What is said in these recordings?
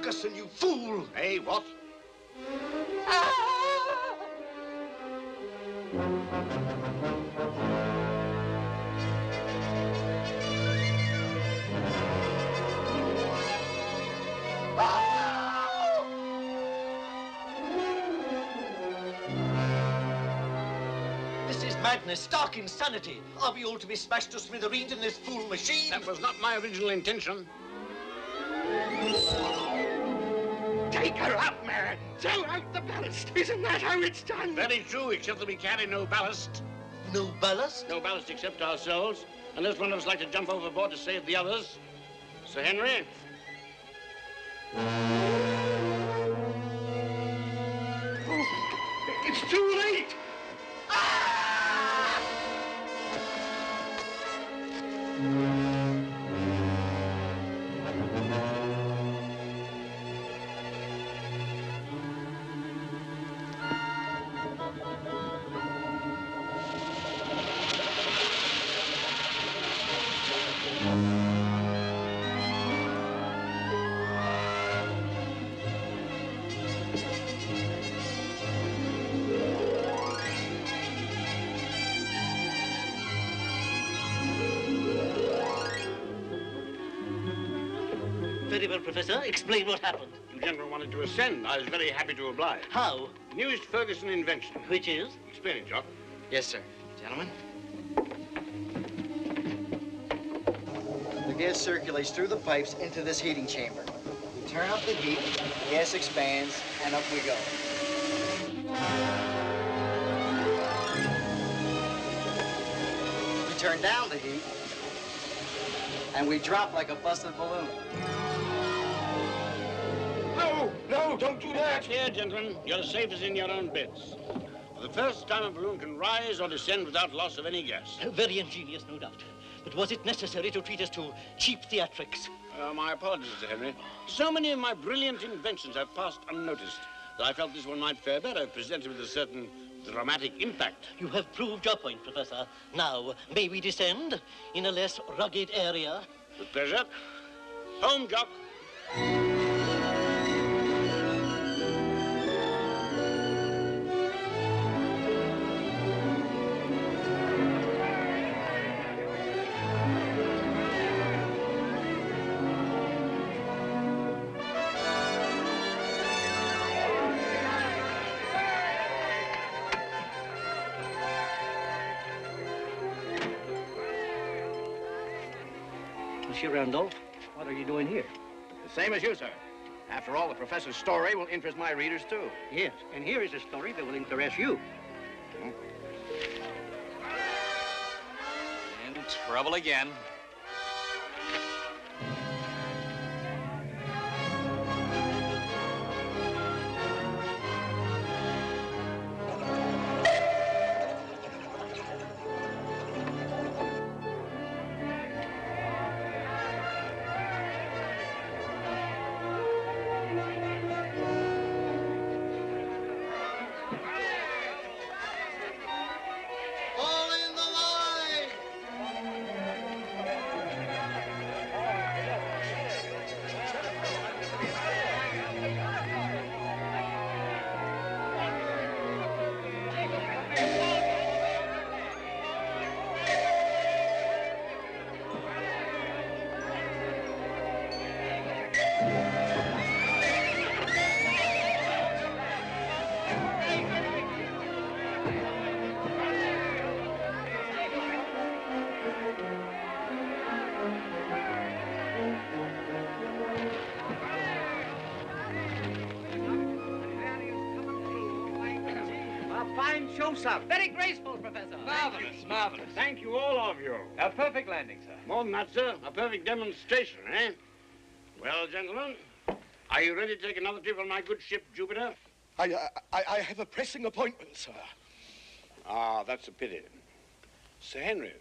Ferguson, you fool! Hey, what? This is madness, stark insanity. Are we all to be smashed to smithereens in this fool machine? That was not my original intention. Take her up, man! Throw out the ballast! Isn't that how it's done? Very true, except that we carry no ballast. No ballast? No ballast except ourselves, unless one of us like to jump overboard to save the others. Sir Henry? Oh, it's too late! Very well, Professor. Explain what happened. You gentlemen wanted to ascend. I was very happy to oblige. How? Newest Ferguson invention. Which is? Explain it, Jock. Yes, sir. Gentlemen. The gas circulates through the pipes into this heating chamber. We turn up the heat, the gas expands, and up we go. We turn down the heat, and we drop like a busted balloon. No, no, don't do that! Here, gentlemen, you're as safe as in your own beds. For the first time, a balloon can rise or descend without loss of any gas. Very ingenious, no doubt. But was it necessary to treat us to cheap theatrics? My apologies, Sir Henry. So many of my brilliant inventions have passed unnoticed that I felt this one might fare better if presented with a certain dramatic impact. You have proved your point, Professor. Now, may we descend in a less rugged area? With pleasure. Home, Jock. Monsieur Randolph, what are you doing here? The same as you, sir. After all, the professor's story will interest my readers, too. Yes, and here is a story that will interest you. In trouble again. Show, sir. Very graceful, Professor. Marvelous, marvelous. Thank you, all of you. A perfect landing, sir. More than that, sir. A perfect demonstration, eh? Well, gentlemen, are you ready to take another trip on my good ship, Jupiter? I have a pressing appointment, sir. Ah, that's a pity. Sir Henry,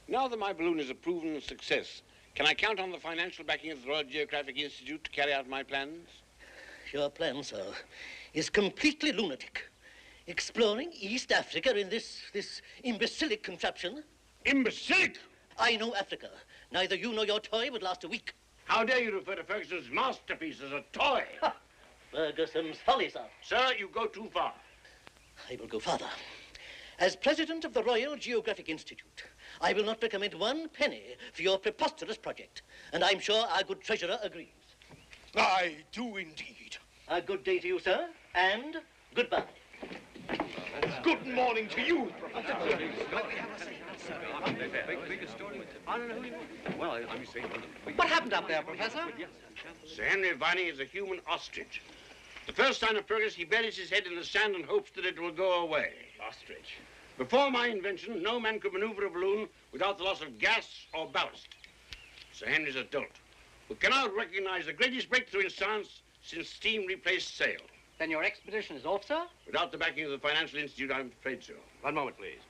now that my balloon is a proven success, can I count on the financial backing of the Royal Geographic Institute to carry out my plans? Your plan, sir, is completely lunatic. Exploring East Africa in this imbecilic contraption. Imbecilic? I know Africa. Neither you nor your toy would last a week. How dare you refer to Ferguson's masterpiece as a toy? Ferguson's folly, sir. Sir, you go too far. I will go further. As president of the Royal Geographic Institute, I will not recommend one penny for your preposterous project. And I'm sure our good treasurer agrees. I do indeed. A good day to you, sir, and goodbye. Good morning to you, Professor. What happened up there, Professor? Sir Henry Viney is a human ostrich. The first sign of progress, he buries his head in the sand and hopes that it will go away. Ostrich. Before my invention, no man could maneuver a balloon without the loss of gas or ballast. Sir Henry's a dolt, who cannot recognize the greatest breakthrough in science since steam replaced sail. Then your expedition is off, sir? Without the backing of the Financial Institute, I'm afraid so. One moment, please.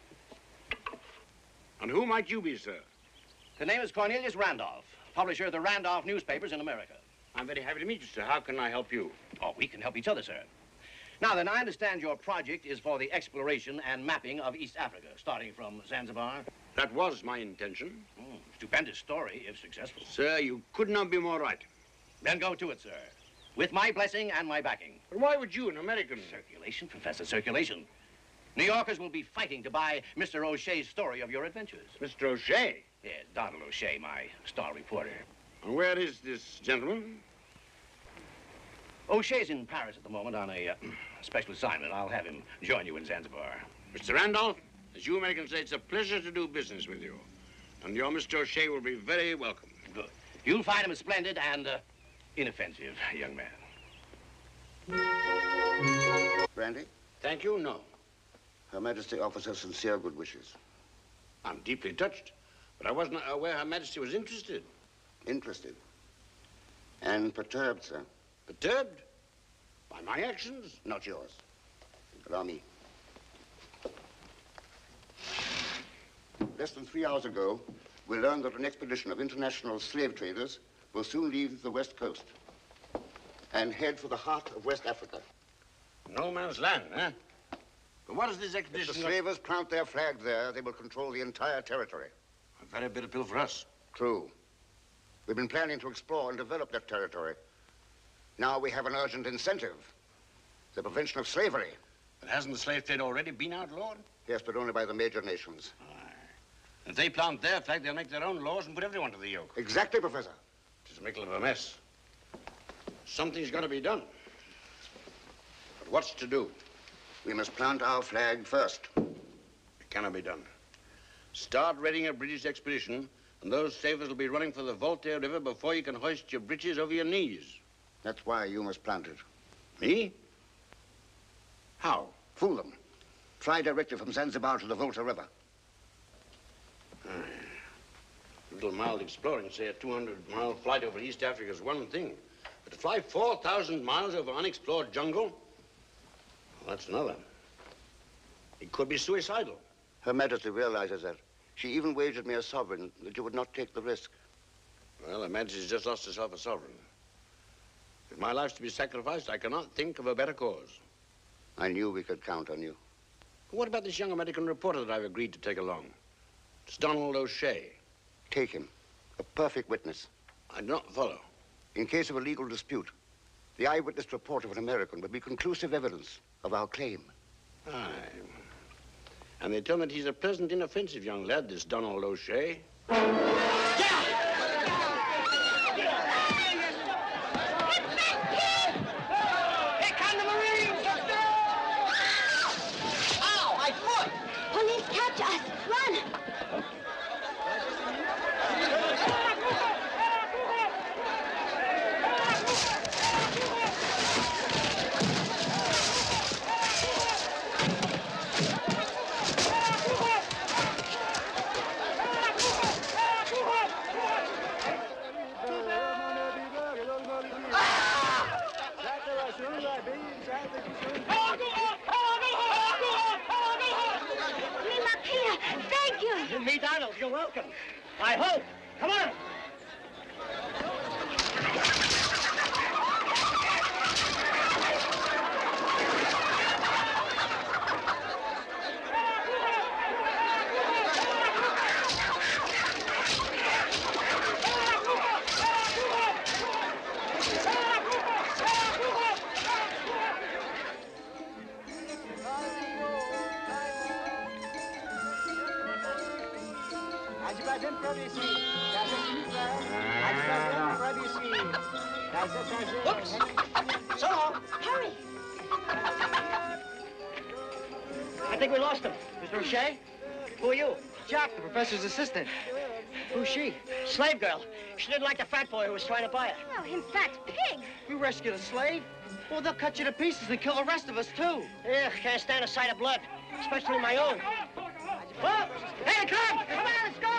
And who might you be, sir? The name is Cornelius Randolph, publisher of the Randolph newspapers in America. I'm very happy to meet you, sir. How can I help you? Oh, we can help each other, sir. Now then, I understand your project is for the exploration and mapping of East Africa, starting from Zanzibar. That was my intention. Stupendous story, if successful. Sir, you could not be more right. Then go to it, sir. With my blessing and my backing. But why would you, an American? Circulation, Professor, circulation. New Yorkers will be fighting to buy Mr. O'Shea's story of your adventures. Mr. O'Shea? Yes, Donald O'Shea, my star reporter. And where is this gentleman? O'Shea's in Paris at the moment on a special assignment. I'll have him join you in Zanzibar. Mr. Randolph, as you Americans say, it's a pleasure to do business with you. And your Mr. O'Shea will be very welcome. Good. You'll find him a splendid and inoffensive young man. Brandy, Thank you, no. Her Majesty offers her sincere good wishes. I'm deeply touched, but I wasn't aware Her Majesty was interested. Interested. And perturbed, sir. Perturbed? By my actions? Not yours. Allow me. Less than 3 hours ago, we learned that an expedition of international slave traders will soon leave the West Coast and head for the heart of West Africa. No man's land, huh? But what is this If expedition? the slavers plant their flag there, they will control the entire territory. A very bitter pill for us. True. We've been planning to explore and develop that territory. Now we have an urgent incentive. The prevention of slavery. But hasn't the slave trade already been outlawed? Yes, but only by the major nations. If they plant their flag, they'll make their own laws and put everyone to the yoke. Exactly, Professor. It's a mickle of a mess. Something's got to be done. But what's to do? We must plant our flag first. It cannot be done. Start readying a British expedition, and those slavers will be running for the Voltaire River before you can hoist your breeches over your knees. That's why you must plant it. Me? How? Fool them. Fly directly from Zanzibar to the Volta River. A little mild exploring, say a 200-mile flight over East Africa is one thing. But to fly 4,000 miles over unexplored jungle, well, that's another. It could be suicidal. Her Majesty realizes that. She even wagered me a sovereign that you would not take the risk. Well, Her Majesty's just lost herself a sovereign. If my life's to be sacrificed, I cannot think of a better cause. I knew we could count on you. What about this young American reporter that I've agreed to take along? It's Donald O'Shea. Take him. A perfect witness. I do not follow. In case of a legal dispute, the eyewitness report of an American would be conclusive evidence of our claim. Aye. And they tell me that he's a pleasant, inoffensive young lad, this Donald O'Shea. Police catch us! Run! Me, Donald, you're welcome. I hope. Come on. Oops. So long. Hurry. I think we lost him. Mr. O'Shea? Who are you? Jack, the professor's assistant. Who's she? Slave girl. She didn't like the fat boy who was trying to buy her. Oh, him fat pig. You rescued a slave? Well, they'll cut you to pieces and kill the rest of us, too. Ugh, can't stand a sight of blood, especially my own. Whoa! Hey, come! Come on, let's go!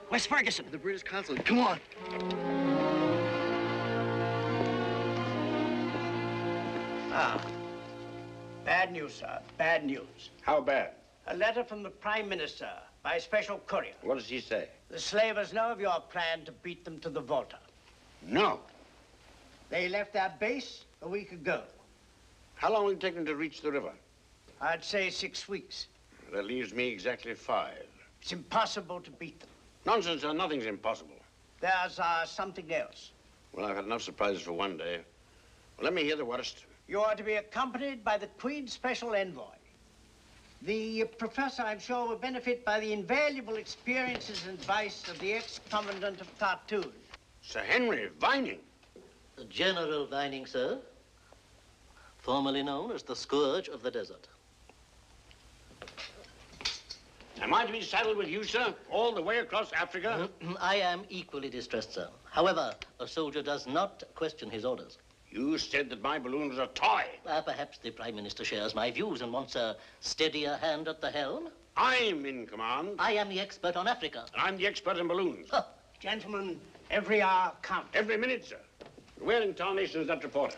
Where's Ferguson? The British consulate. Come on. Ah. Bad news, sir. Bad news. How bad? A letter from the Prime Minister by special courier. What does he say? The slavers know of your plan to beat them to the Volta. No. They left their base a week ago. How long will it take them to reach the river? I'd say 6 weeks. That leaves me exactly 5. It's impossible to beat them. Nonsense, sir. Nothing's impossible. There's something else. Well, I've had enough surprises for one day. Well, let me hear the worst. You are to be accompanied by the Queen's special envoy. The professor, I'm sure, will benefit by the invaluable experiences and advice of the ex-commandant of Khartoum. Sir Henry Vining. General Vining, sir. Formerly known as the Scourge of the Desert. Am I to be saddled with you, sir, all the way across Africa? I am equally distressed, sir. However, a soldier does not question his orders. You said that my balloon was a toy. Perhaps the Prime Minister shares my views and wants a steadier hand at the helm. I'm in command. I am the expert on Africa. And I'm the expert in balloons. Huh. Gentlemen, every hour counts. Every minute, sir. Where in tarnation is that reporter?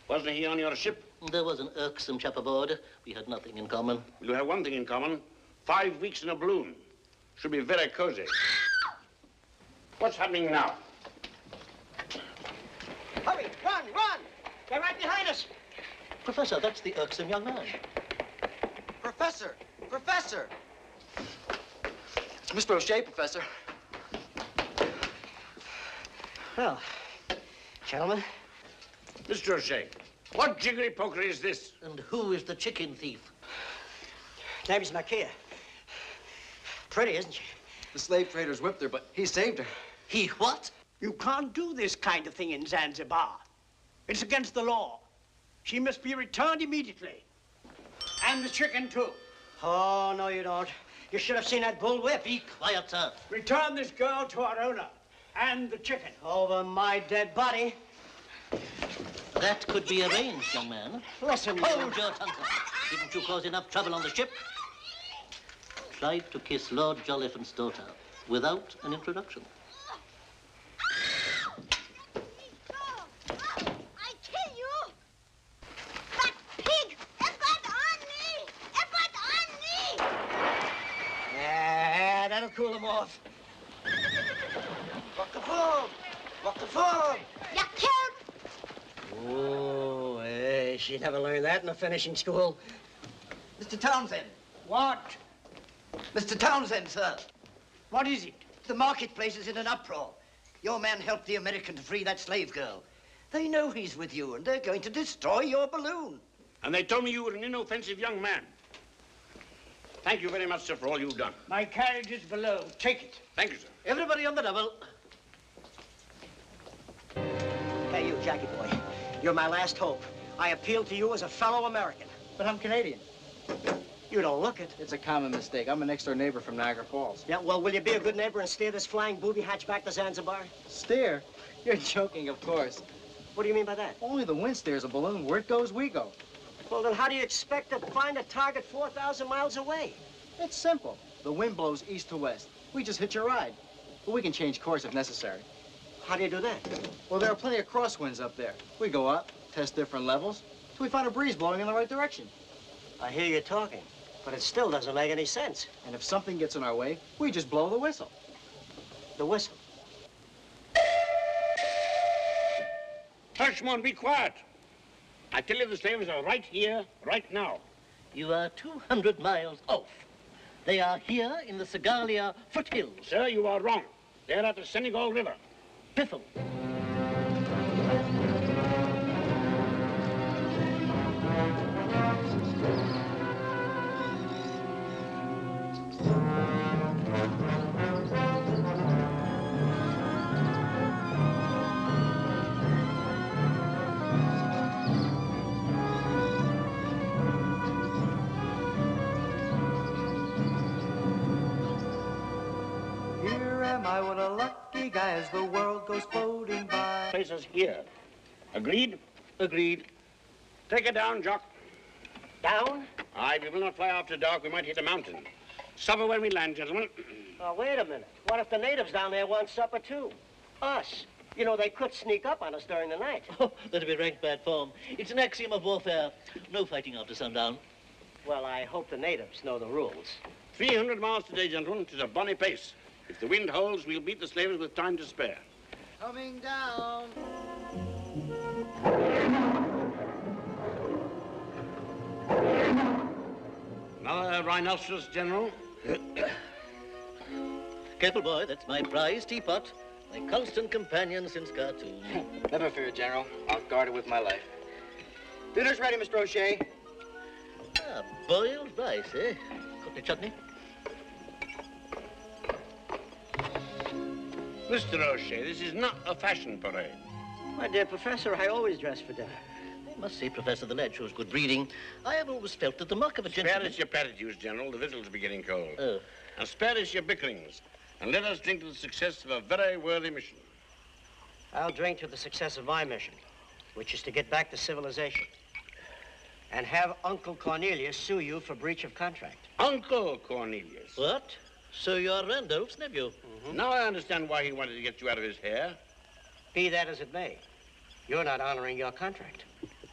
Wasn't he on your ship? There was an irksome chap aboard. We had nothing in common. You have one thing in common. 5 weeks in a balloon. Should be very cozy. What's happening now? Hurry, run, run! They're right behind us. Professor, that's the irksome young man. Professor! Professor! It's Mr. O'Shea, Professor. Well, gentlemen. Mr. O'Shea, what jiggery-pokery is this? And who is the chicken thief? Name's Nakia. Pretty, isn't she? The slave traders whipped her, but he saved her. He what? You can't do this kind of thing in Zanzibar. It's against the law. She must be returned immediately. And the chicken, too. Oh, no, you don't. You should have seen that bull whip. Be quiet, sir. Return this girl to our owner. And the chicken. Over my dead body. That could be arranged, young man. Listen, Hold your tongue, sir. Didn't you cause enough trouble on the ship? Tried to kiss Lord Jolliphant's daughter without an introduction. I kill you! That pig! Effort on me! Effort on me! Yeah, that'll cool them off. Walk the farm! Walk the farm! You killed! Oh, hey, she never learned that in the finishing school. Mr. Townsend! What? Mr. Townsend, sir. What is it? The marketplace is in an uproar. Your man helped the American to free that slave girl. They know he's with you, and they're going to destroy your balloon. And they told me you were an inoffensive young man. Thank you very much, sir, for all you've done. My carriage is below. Take it. Thank you, sir. Everybody on the double. Hey, you, Jackie boy. You're my last hope. I appeal to you as a fellow American. But I'm Canadian. You don't look it. It's a common mistake. I'm a next-door neighbor from Niagara Falls. Yeah, well, will you be a good neighbor and steer this flying booby hatch back to Zanzibar? Steer? You're joking, of course. What do you mean by that? Only the wind steers a balloon. Where it goes, we go. Well, then how do you expect to find a target 4,000 miles away? It's simple. The wind blows east to west. We just hitch a ride. But we can change course if necessary. How do you do that? Well, there are plenty of crosswinds up there. We go up, test different levels, till we find a breeze blowing in the right direction. I hear you talking, but it still doesn't make any sense. And if something gets in our way, we just blow the whistle. The whistle. Hush, man, be quiet. I tell you the slaves are right here, right now. You are 200 miles off. They are here in the Segalia foothills. Sir, you are wrong. They're at the Senegal River. Piffle. Here am I, what a lucky guy as the world goes floating by. Place us here. Agreed? Agreed. Take it down, Jock. Down? Aye, we will not fly after dark. We might hit a mountain. Supper when we land, gentlemen. Oh, wait a minute. What if the natives down there want supper, too? Us. You know, they could sneak up on us during the night. Oh, that'd be rank bad form. It's an axiom of warfare. No fighting after sundown. Well, I hope the natives know the rules. 300 miles today, gentlemen. 'Tis a bonny pace. If the wind holds, we'll beat the slavers with time to spare. Coming down. Another rhinoceros, General. Careful, boy. That's my prize teapot. My constant companion since Khartoum. Never fear, General. I'll guard it with my life. Dinner's ready, Mr. O'Shea. Ah, boiled rice, eh? Got any chutney? Mr. O'Shea, this is not a fashion parade. My dear Professor, I always dress for dinner. I must say, Professor, the lad shows good breeding. I have always felt that the mark of a Spare gentleman... us your platitudes, General. The victuals be getting cold. Oh. And spare us your bickerings. And let us drink to the success of a very worthy mission. I'll drink to the success of my mission, which is to get back to civilization. And have Uncle Cornelius sue you for breach of contract. Uncle Cornelius? What? So you're Randolph's nephew? Mm-hmm. Now I understand why he wanted to get you out of his hair. Be that as it may, you're not honoring your contract.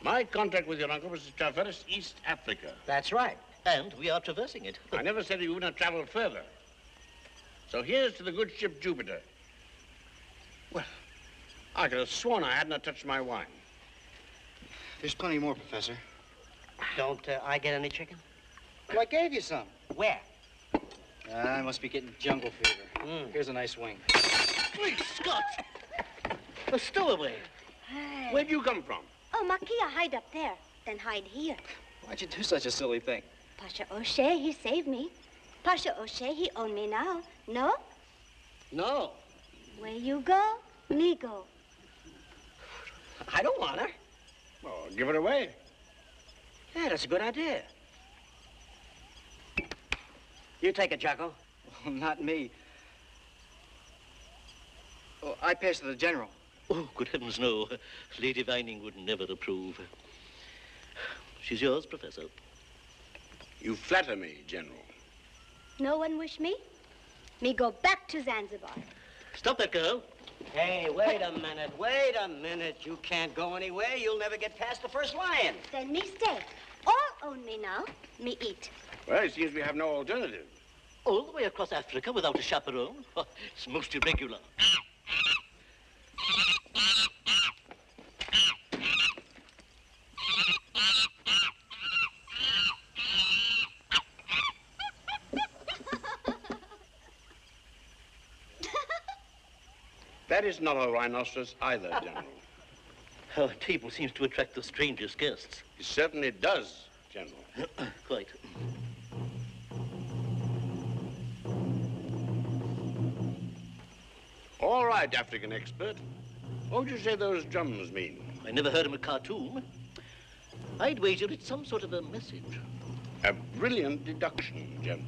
My contract with your uncle was to traverse East Africa. That's right. And we are traversing it. I never said you would not travel further. So here's to the good ship Jupiter. Well, I could have sworn I had not touched my wine. There's plenty more, Professor. Don't I get any chicken? Well, I gave you some. Where? I must be getting jungle fever. Here's a nice wing. Great Scott! A stowaway. Hi. Where'd you come from? Oh, Makia, hide up there. Then hide here. Why'd you do such a silly thing? Pasha O'Shea, he saved me. Pasha O'Shea, he own me now. No? No. Where you go, me go. I don't want her. Oh, give it away. Yeah, that's a good idea. You take it, Jocko. Well, not me. Oh, I pass to the General. Oh, good heavens, no. Lady Vining would never approve. She's yours, Professor. You flatter me, General. No one wish me? Me go back to Zanzibar. Stop that girl. Hey, wait a minute. Wait a minute. You can't go anywhere. You'll never get past the first lion. Then me stay. All own me now. Me eat. Well, it seems we have no alternative. All the way across Africa without a chaperone? Oh, it's most irregular. That is not a rhinoceros either, General. Our table seems to attract the strangest guests. It certainly does, General. Quite. All right, African expert. What would you say those drums mean? I never heard him at Khartoum. I'd wager it's some sort of a message. A brilliant deduction, General.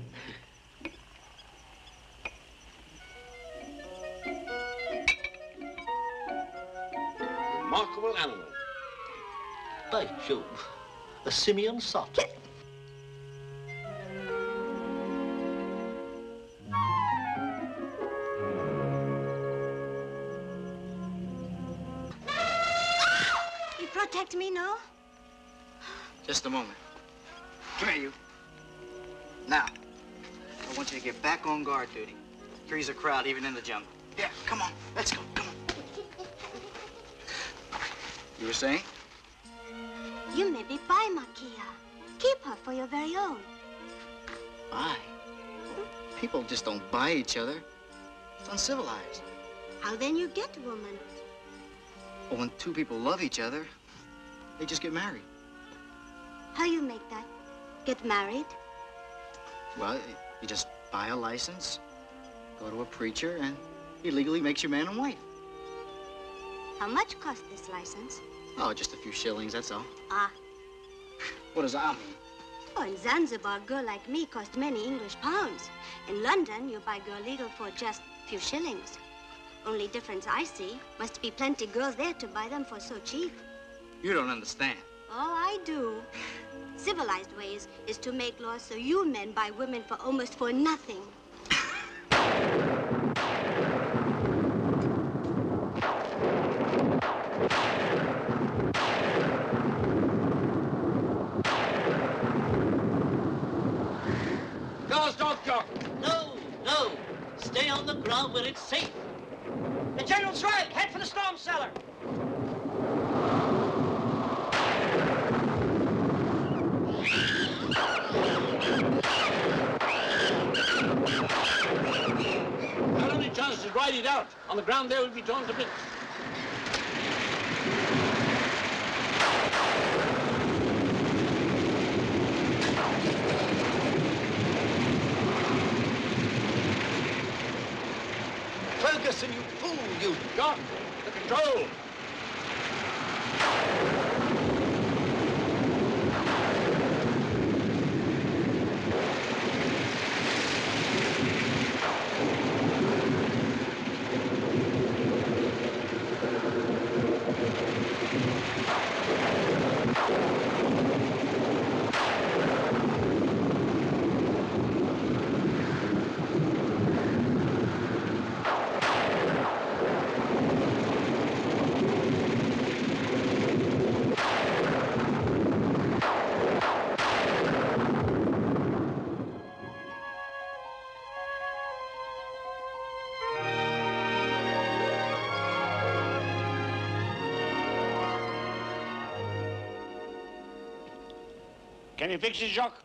Remarkable animal. By Jove, a simian sot. You protect me, no? Just a moment. Come here, you. Now, I want you to get back on guard duty. Three's a crowd, even in the jungle. Yeah, come on. Let's go. Come on. You were saying? You maybe buy Makia. Keep her for your very own. Buy? People just don't buy each other. It's uncivilized. How then you get woman? Well, when two people love each other, they just get married. How you make that? Get married? Well, you just buy a license, go to a preacher, and he legally makes you man and wife. How much cost this license? Oh, just a few shillings, that's all. Ah. What does that mean? Oh, in Zanzibar, a girl like me cost many English pounds. In London, you buy girl legal for just a few shillings. Only difference I see, must be plenty girls there to buy them for so cheap. You don't understand. Oh, I do. Civilized ways is to make laws so you men buy women for almost for nothing. Girls, don't go. No, no. Stay on the ground where it's safe. The General's right. Head for the storm cellar. Our only chance is to ride it out. On the ground there, we'll be torn to bits. Ferguson, you fool, you! John, the control! Can you fix it, Jacques?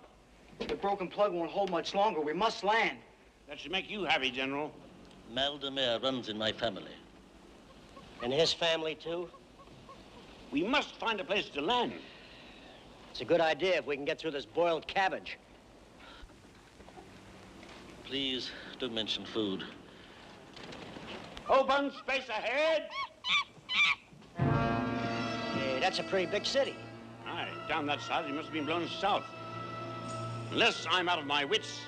The broken plug won't hold much longer. We must land. That should make you happy, General. Maldemer runs in my family. And his family, too? We must find a place to land. It's a good idea if we can get through this boiled cabbage. Please don't mention food. Open space ahead. Hey, that's a pretty big city. Aye, down that side, it must have been blown south. Unless I'm out of my wits,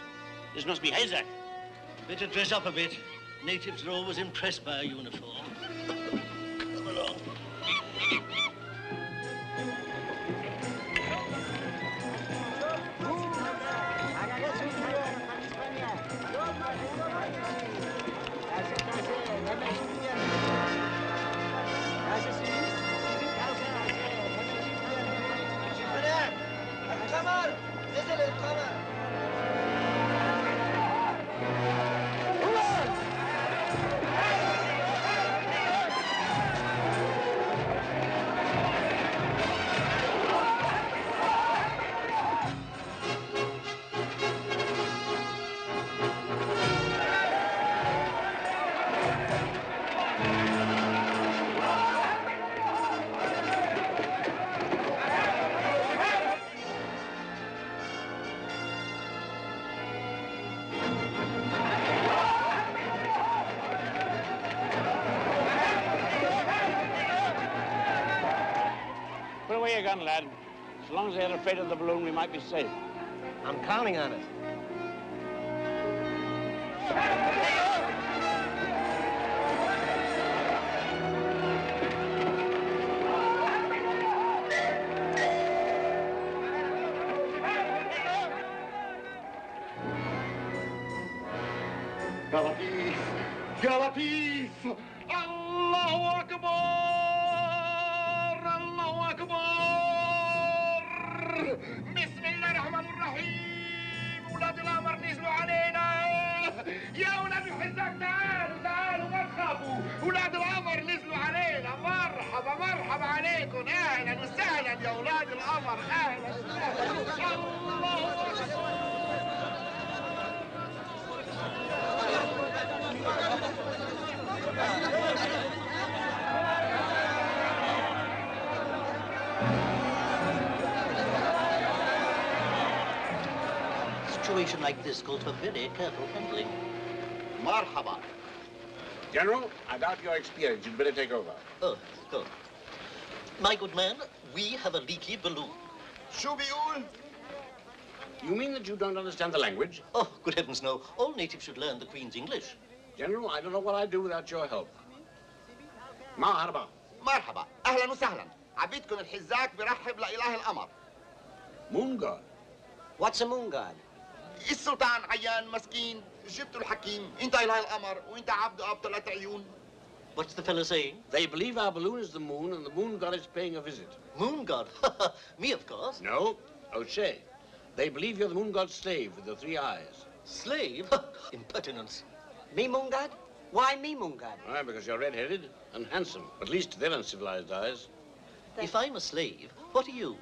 this must be Hazak. Better dress up a bit. Natives are always impressed by a uniform. Come along. Put away your gun, lad. As long as they're afraid of the balloon, we might be safe. I'm counting on it. Galatif! Galatif! Allahu Akbar! Allahu Akbar! Bismillah ar-Rahman ar-Rahim! يا ولاد الحزاق تعالوا تعالوا ما تخافوا، ولاد القمر نزلوا علينا. مرحبا مرحبا عليكم، اهلا وسهلا يا ولاد القمر، اهلا وسهلا. الله اكبر. A situation like this calls for very careful handling. Marhaba. General, I doubt your experience. You'd better take over. Oh, good. My good man, we have a leaky balloon. شو بيقول؟ You mean that you don't understand the language? Oh, good heavens, no. All natives should learn the Queen's English. General, I don't know what I'd do without your help. مرحبا. مرحبا، اهلا وسهلا. عبيدكم الحزاق برحب لإله القمر. Moon God. What's a moon god? السلطان عيان مسكين، جبتوا الحكيم، انت إله القمر وانت عبده اب 3 عيون. What's the fellow saying? They believe our balloon is the moon and the moon god is paying a visit. Moon god? Me, of course. No, O'Shea. They believe you're the moon god's slave with the 3 eyes. Slave? Impertinence. Me moon god? Why me moon god? Why, because you're red-headed and handsome, at least to their uncivilized eyes. If I'm a slave, what are you?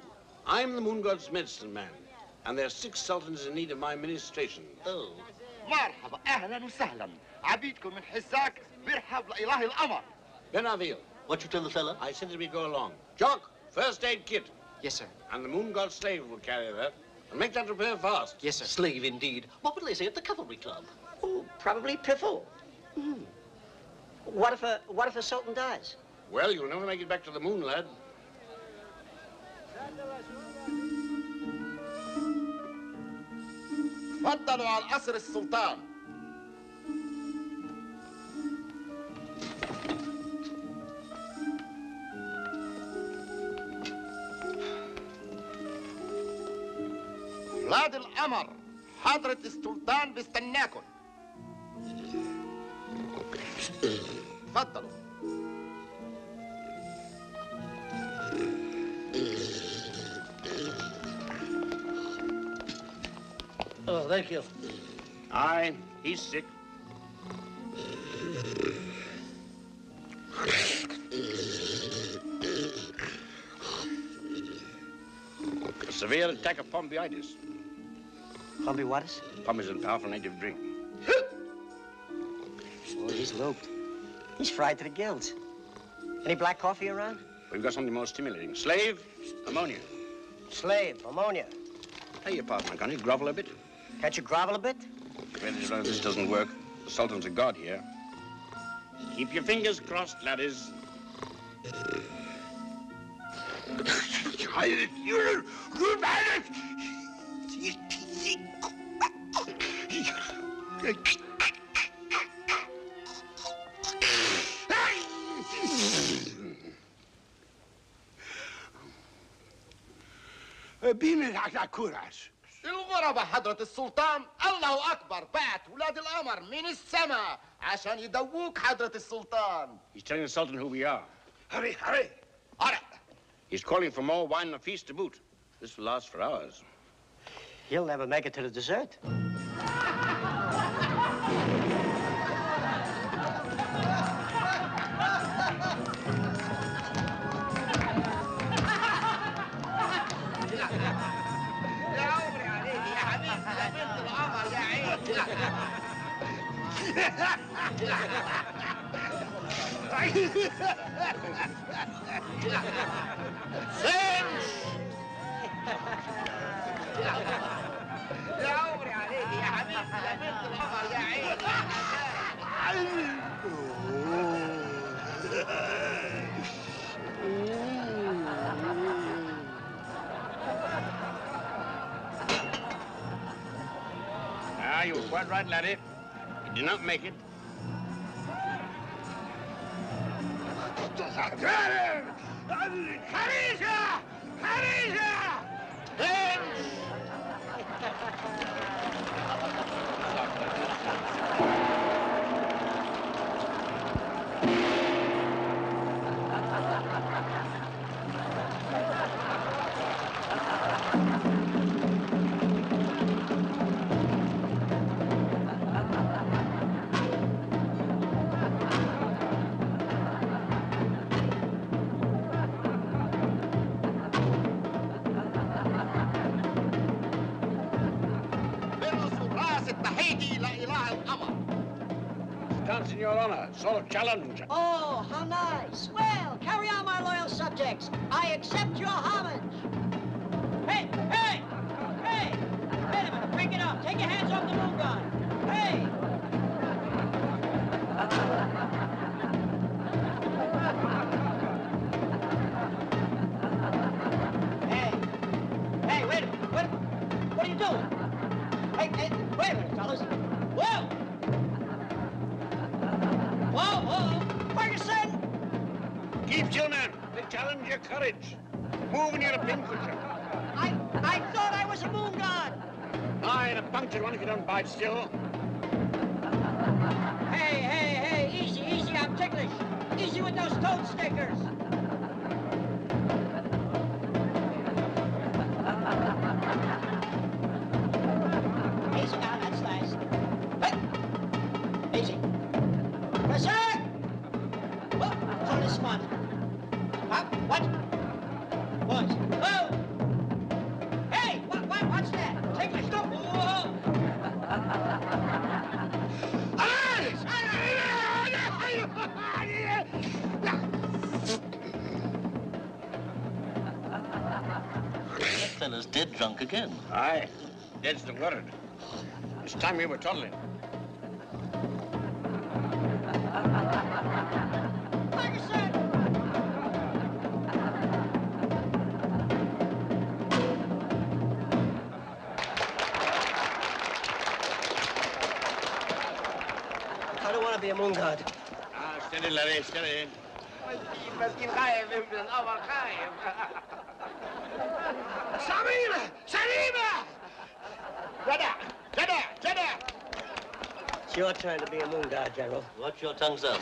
I'm the moon god's medicine man, and there are 6 sultans in need of my ministration. Oh. مرحبا، اهلا وسهلا. عبيدكم من حزاق برحب لإله القمر. Benavil. What you tell the fella? I said that we go along. Jock, first aid kit. Yes, sir. And the moon god's slave will carry that. And make that repair fast. Yes, sir. Slave, indeed. What would they say at the cavalry club? Oh, probably piffle. What if a sultan dies? Well, you'll never make it back to the moon, lad. تفضلوا على قصر السلطان. ولاد القمر، حضرة السلطان بيستناكم. تفضلوا. Oh, thank you. Aye, he's sick. A severe attack of pombiitis. Pombi what is? Pom is a powerful native drink. Oh, he's looped. He's fried to the gills. Any black coffee around? We've got something more stimulating. Slave, ammonia. Slave, ammonia. Hey, your pardon, can't you grovel a bit? Can't you grovel a bit? Ready to run, this doesn't work. The Sultan's a god here. Keep your fingers crossed, laddies. بين العكوراش. الغرباء حضرة السلطان، الله أكبر، بعت ولاد القمر من السماء عشان يدووك حضرة السلطان. He's telling the Sultan who we are. Hurry, hurry. All right. He's calling for more wine and a feast to boot. This will last for hours. He'll never make it to the dessert. يا عمري عليك يا حبيبتي يا بنت القمر يا عيني. Ah, you were quite right, laddie. You did not make it. خريجة! خريجة! chance in your honor. Sort of challenge. Oh, how nice. Well, carry on, my loyal subjects. I accept your homage. Hey, hey, hey! Wait a minute, break it up. Take your hands off the moon god. Hey! Hey, wait a minute. What are you doing? Hey, wait a minute, fellas. Whoa! Whoa! Ferguson! Keep still, man. They challenge your courage. Move and you're a pinpricker. I thought I was a moon god. Aye, and a punctured one if you don't bite still. Hey, easy, I'm ticklish. Easy with those toad stickers. Easy now, that's nice. Hey! Easy. Professor! Whoa, from this spot. Huh? What? Boys. Oh! Hey, what's that? Take your stop. Whoa! That fella's dead drunk again. Aye, dead's the word. It's time we were toddling. I don't want to be a moon god. Ah, steady, Larry, steady. مسكين خايف ابن القمر خايف سليمة جدع It's your turn to be a moon god, General. Watch your tongues out.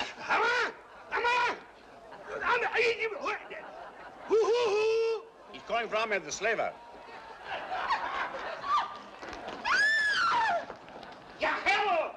He's calling for Ahmed the slaver. يا حلو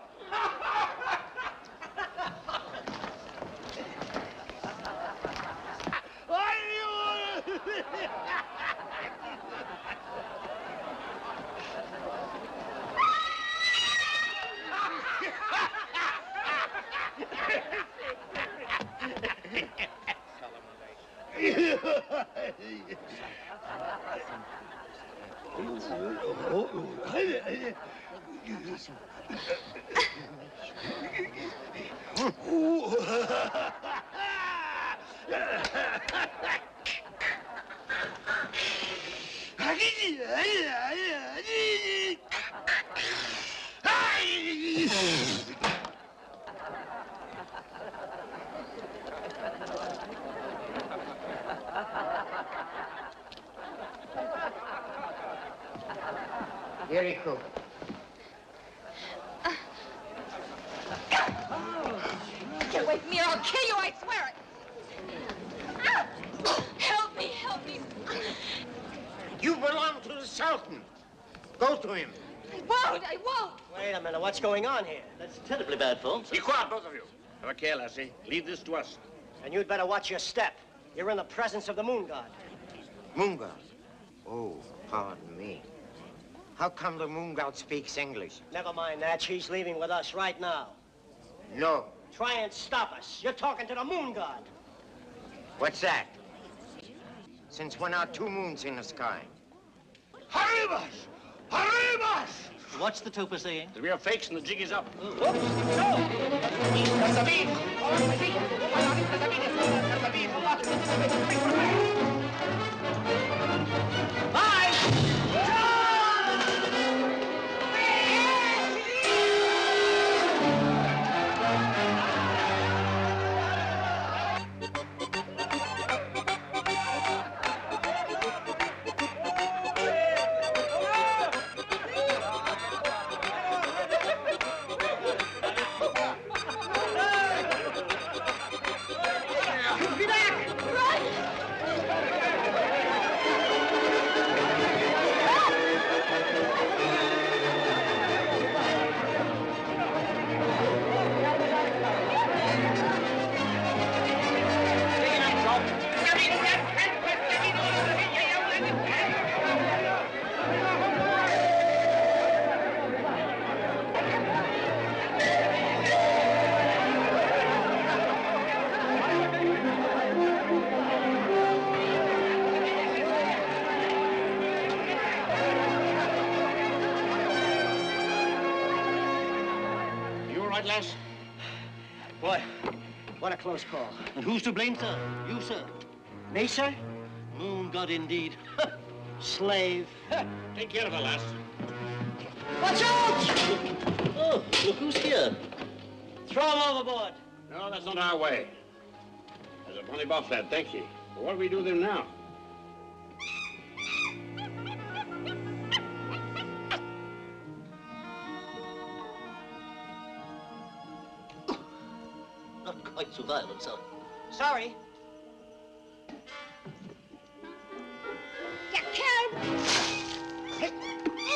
Very cool. Get away from me or I'll kill you, I swear it. Help me. You belong to the Sultan. Go to him. I won't. Wait a minute, what's going on here? That's terribly bad, folks. Be quiet, both of you. Have a care, lassie. Leave this to us. And you'd better watch your step. You're in the presence of the moon god. Moon god? Oh, pardon me. How come the moon god speaks English? Never mind that. She's leaving with us right now. No. Try and stop us. You're talking to the moon god. What's that? Since when are two moons in the sky? Haribas! What's the toper saying? We are fakes and the jig is up. right, lass? Boy, what a close call. And who's to blame, sir? You, sir. Me, sir? Moon god, indeed. Slave. Take care of her, lass. Watch out! Oh, look who's here. Throw him overboard. No, that's not our way. There's a bonny boss, lad, thank you. But what do we do with him now? Not quite so violent, sir. Sorry. You killed!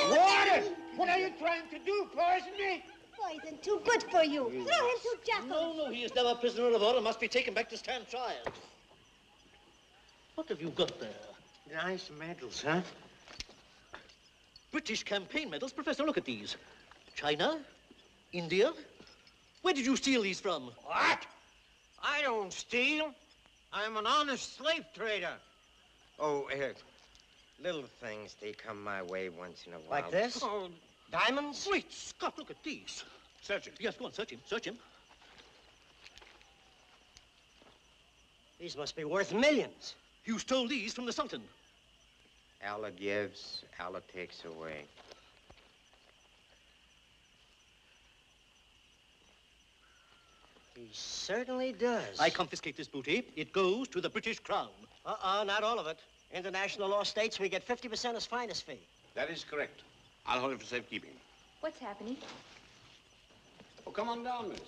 Water! What are you trying to do? Poison me? Poison too good for you. Throw him to jackals. No, he is now a prisoner of war and must be taken back to stand trial. What have you got there? Nice medals, huh? British campaign medals? Professor, look at these. China? India? Where did you steal these from? What? I don't steal. I'm an honest slave trader. Oh, little things, they come my way once in a while. Like this? Oh, Diamonds? Great Scott, look at these. Search him. Yes, go on, search him, search him. These must be worth millions. You stole these from the Sultan. Allah gives, Allah takes away. He certainly does. I confiscate this booty. It goes to the British Crown. Not all of it. International law states we get 50% as finder's fee. That is correct. I'll hold it for safekeeping. What's happening? Oh, come on down, miss.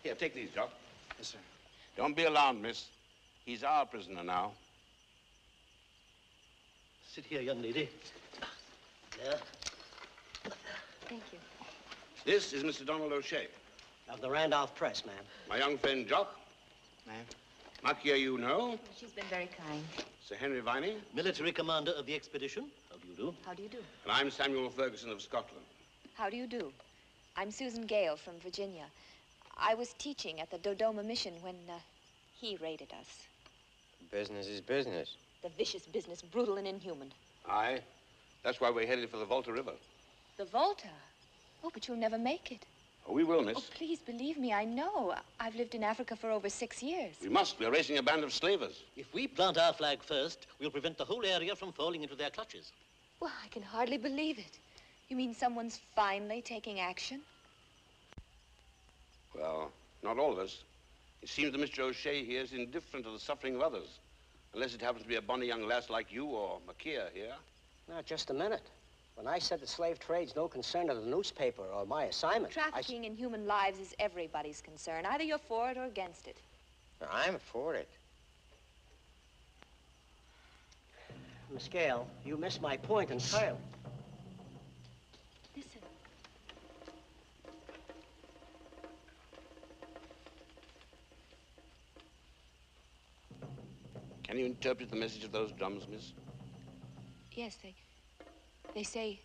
Here, take these, Jock. Yes, sir. Don't be alarmed, miss. He's our prisoner now. Sit here, young lady. There. Thank you. This is Mr. Donald O'Shea. Of the Randolph Press, ma'am. My young friend, Jock. Ma'am. Makia, you know. She's been very kind. Sir Henry Viney. Military commander of the expedition. How do you do? How do you do? And I'm Samuel Ferguson of Scotland. How do you do? I'm Susan Gale from Virginia. I was teaching at the Dodoma Mission when he raided us. Business is business. The vicious business, brutal and inhuman. Aye. That's why we're headed for the Volta River. The Volta? Oh, but you'll never make it. Oh, we will, miss. Oh, please believe me, I know. I've lived in Africa for over 6 years. We must. We're racing a band of slavers. If we plant our flag first, we'll prevent the whole area from falling into their clutches. Well, I can hardly believe it. You mean someone's finally taking action? Well, not all of us. It seems that Mr. O'Shea here is indifferent to the suffering of others. Unless it happens to be a bonny young lass like you or Makia here. Now, just a minute. When I said the slave trade's no concern of the newspaper or my assignment, Trafficking in human lives is everybody's concern. Either you're for it or against it. I'm for it. Miss Gale, you missed my point entirely. Listen. Can you interpret the message of those drums, miss? Yes, they say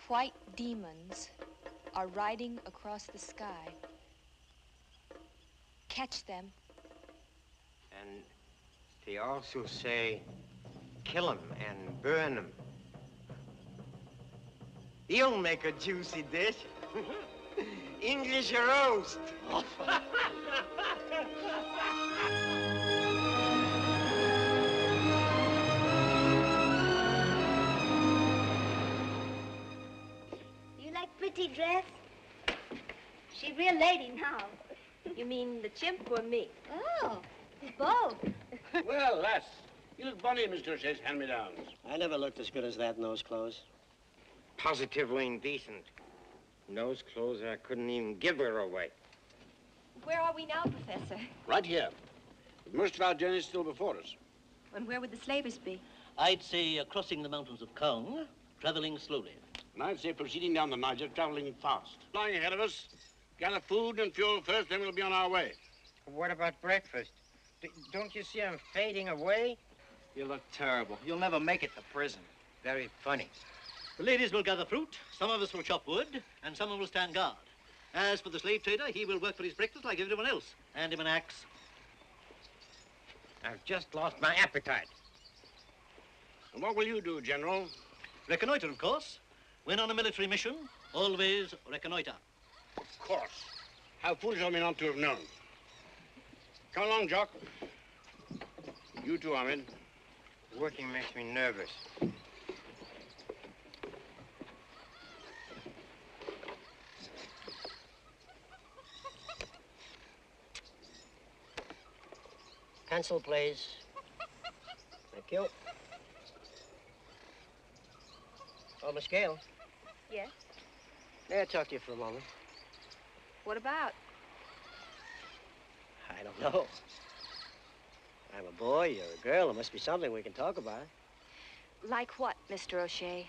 white demons are riding across the sky. Catch them. And they also say, kill 'em and burn 'em. You'll make a juicy dish. English roast. You like pretty dress? She real lady now. You mean the chimp or me? Oh, both. Well, lass, you look bonny in Mr. O'Shea's hand-me-downs. I never looked as good as that in those clothes. Positively indecent. In those clothes, I couldn't even give her away. Where are we now, Professor? Right here. But most of our journey is still before us. And where would the slavers be? I'd say crossing the mountains of Kong, traveling slowly. And I'd say proceeding down the Niger, traveling fast. Flying ahead of us. Gather food and fuel first, then we'll be on our way. What about breakfast? Don't you see I'm fading away? You look terrible. You'll never make it to prison. Very funny. The ladies will gather fruit, some of us will chop wood, and some will stand guard. As for the slave trader, he will work for his breakfast like everyone else. Hand him an axe. I've just lost my appetite. And what will you do, General? Reconnoiter, of course. When on a military mission, Always reconnoiter. Of course. How foolish of me not to have known. Come along, Jock. You too, Ahmed. Working makes me nervous. Pencil, please. Thank you. Oh, Miss Gale. Yes? May I talk to you for a moment? What about? I don't know. I'm a boy, you're a girl. There must be something we can talk about. Like what, Mr. O'Shea?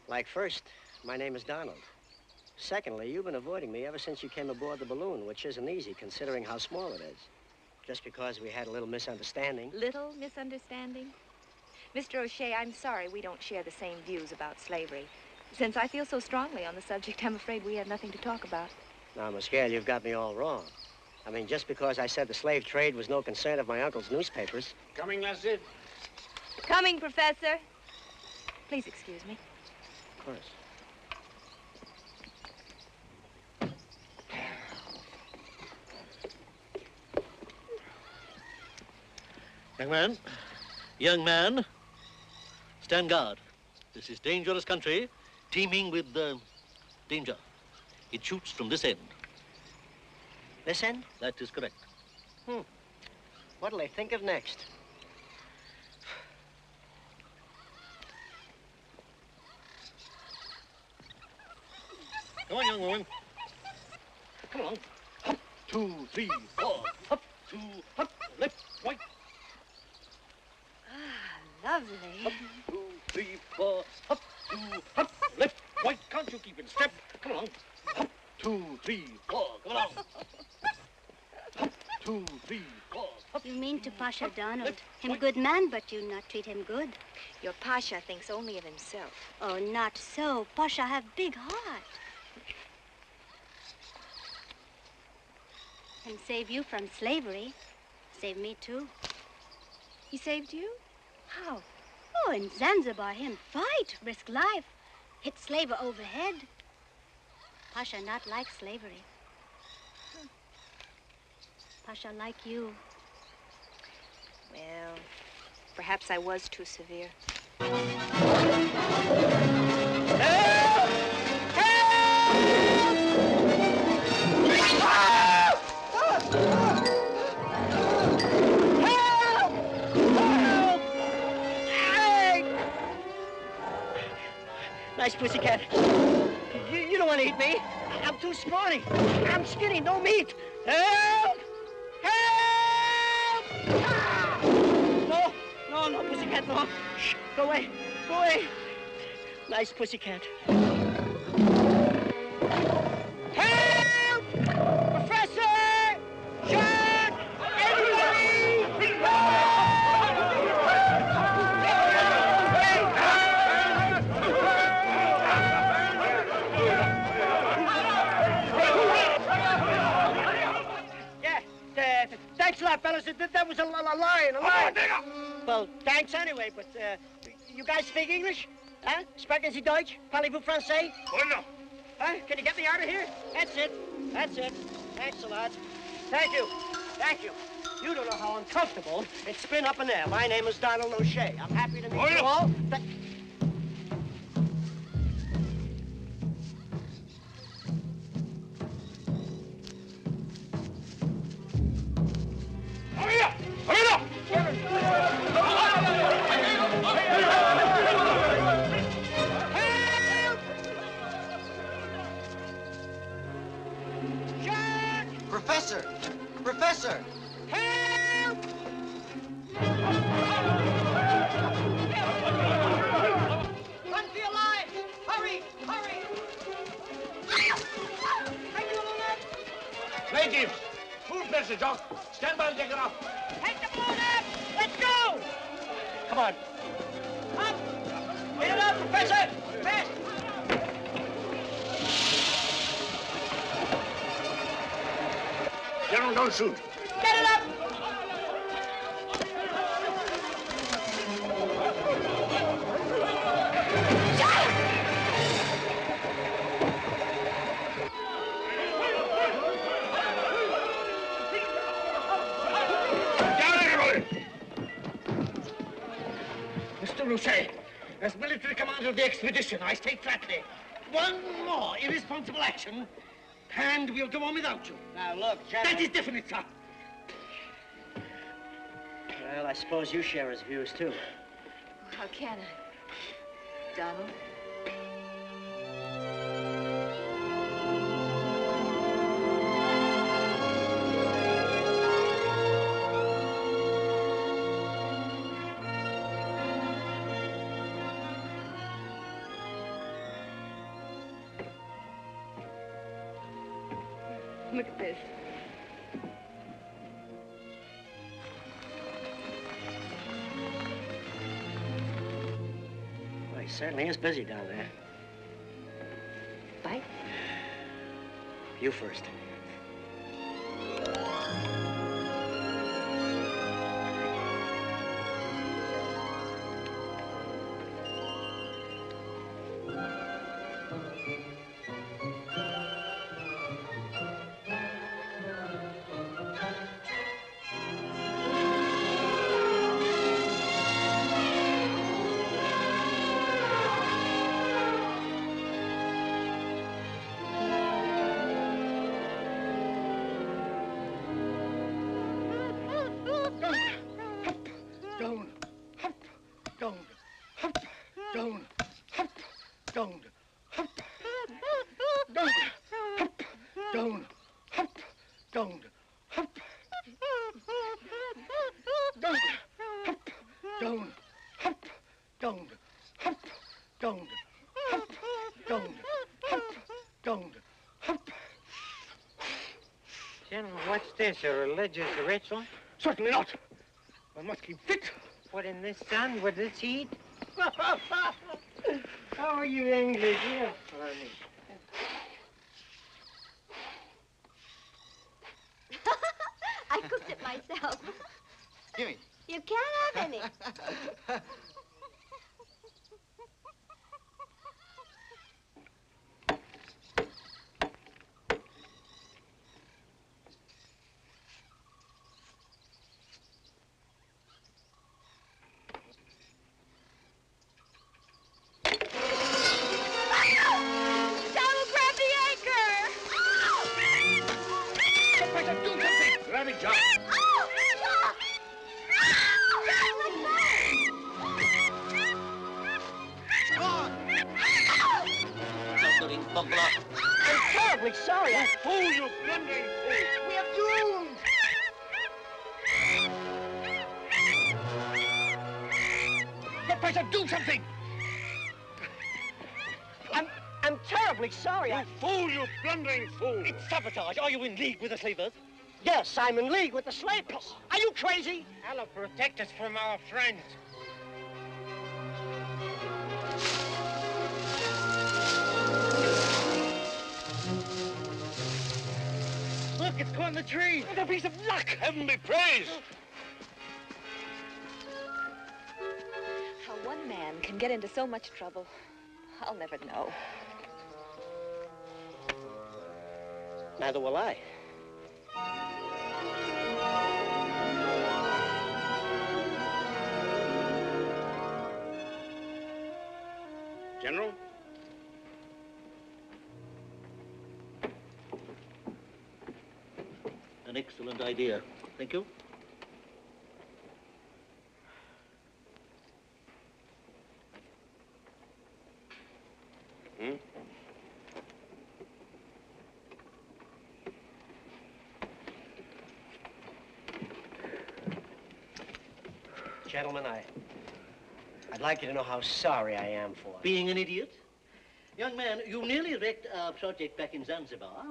Like, first, my name is Donald. Secondly, you've been avoiding me ever since you came aboard the balloon, which isn't easy considering how small it is. Just because we had a little misunderstanding. Little misunderstanding? Mr. O'Shea, I'm sorry we don't share the same views about slavery. Since I feel so strongly on the subject, I'm afraid we have nothing to talk about. Now, Miss Gale, you've got me all wrong. I mean, just because I said the slave trade was no concern of my uncle's newspapers. Coming, Lassie? Coming, Professor. Please excuse me. Of course. Young man, stand guard. This is dangerous country, teeming with danger. It shoots from this end. This end? That is correct. What'll they think of next? Come on, young woman. Come along. Hop, 2, 3, 4. Hop, 2, hop, left, right. Lovely. Hop, 2, 3, 4. Hop, 2, hop, left, right. Can't you keep in step? Come along. Hop, 2, 3, 4. Come along. Hop, 2, 3, 4. Hop, You mean to Pasha Donald. Him good man, but you not treat him good. Your Pasha thinks only of himself. Oh, not so. Pasha have big heart. Him save you from slavery. Save me, too. He saved you? How? Oh, in Zanzibar, him fight, risk life. Hit slaver overhead. Pasha not like slavery. Pasha like you. Well, perhaps I was too severe. Nice pussycat. You don't want to eat me. I'm too scrawny. I'm skinny, no meat. Help! Help! Ah! No, pussycat, no. Shh, go away. Go away. Nice pussycat. Help! Professor! Jack! Everybody! Thanks a lot, fellas. That was a lion. Well, thanks anyway, but you guys speak English? Huh? Sprechen Sie Deutsch? Parlez-vous français? Oh, no. Huh? Can you get me out of here? That's it. That's it. Thanks a lot. Thank you. Thank you. You don't know how uncomfortable it's been up in there. My name is Donald O'Shea. I'm happy to meet you all. Hurry up! Hurry up! Professor! Professor! Help! Run for your lives! Hurry! Hurry! Natives! Move, Mr. Jock. Stand by and take it off. Take the balloon up! Let's go! Come on. Up! Get it up, Professor! Fast! General, don't shoot. Get it up! Mr. Rousset, as military commander of the expedition, I state flatly, one more irresponsible action, and we'll go on without you. Now, look, gentlemen... That is definite, sir. Well, I suppose you share his views, too. How can I? Donald? Look at this. Well, he certainly is busy down there. Bite? You first. Gentlemen, what's this, a religious ritual? Certainly not. One must keep fit. What in this sun would this eat? Oh, you English, you're funny. I cooked it myself. Gimme. You can't have any. I'm terribly sorry. You fool, you blundering fool. We are doomed. Professor, do something. I'm terribly sorry. You fool, you blundering fool. It's sabotage. Are you in league with the slavers? Yes, I'm in league with the slavers. Are you crazy? Allah protect us from our friends. Look, it's caught in the tree. What a piece of luck. Heaven be praised. How one man can get into so much trouble, I'll never know. Neither will I. General? An excellent idea. Thank you. Hmm? Gentlemen, I'd like you to know how sorry I am for it. Being an idiot? Young man, you nearly wrecked our project back in Zanzibar.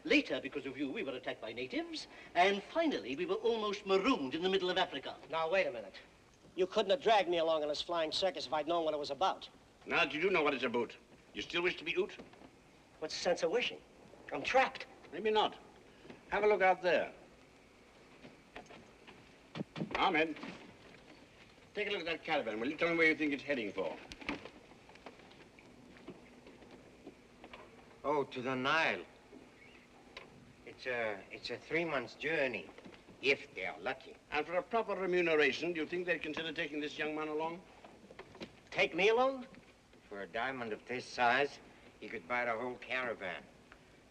Later, because of you, we were attacked by natives. And finally, we were almost marooned in the middle of Africa. Now, wait a minute. You couldn't have dragged me along on this flying circus if I'd known what it was about. Now that you do know what it's about, you still wish to be oot? What's the sense of wishing? I'm trapped. Maybe not. Have a look out there. Ahmed, take a look at that caravan. Will you tell me where you think it's heading for? Oh, to the Nile. It's a 3-month journey, if they're lucky. And for a proper remuneration, do you think they'd consider taking this young man along? take me along? For a diamond of this size, you could buy the whole caravan.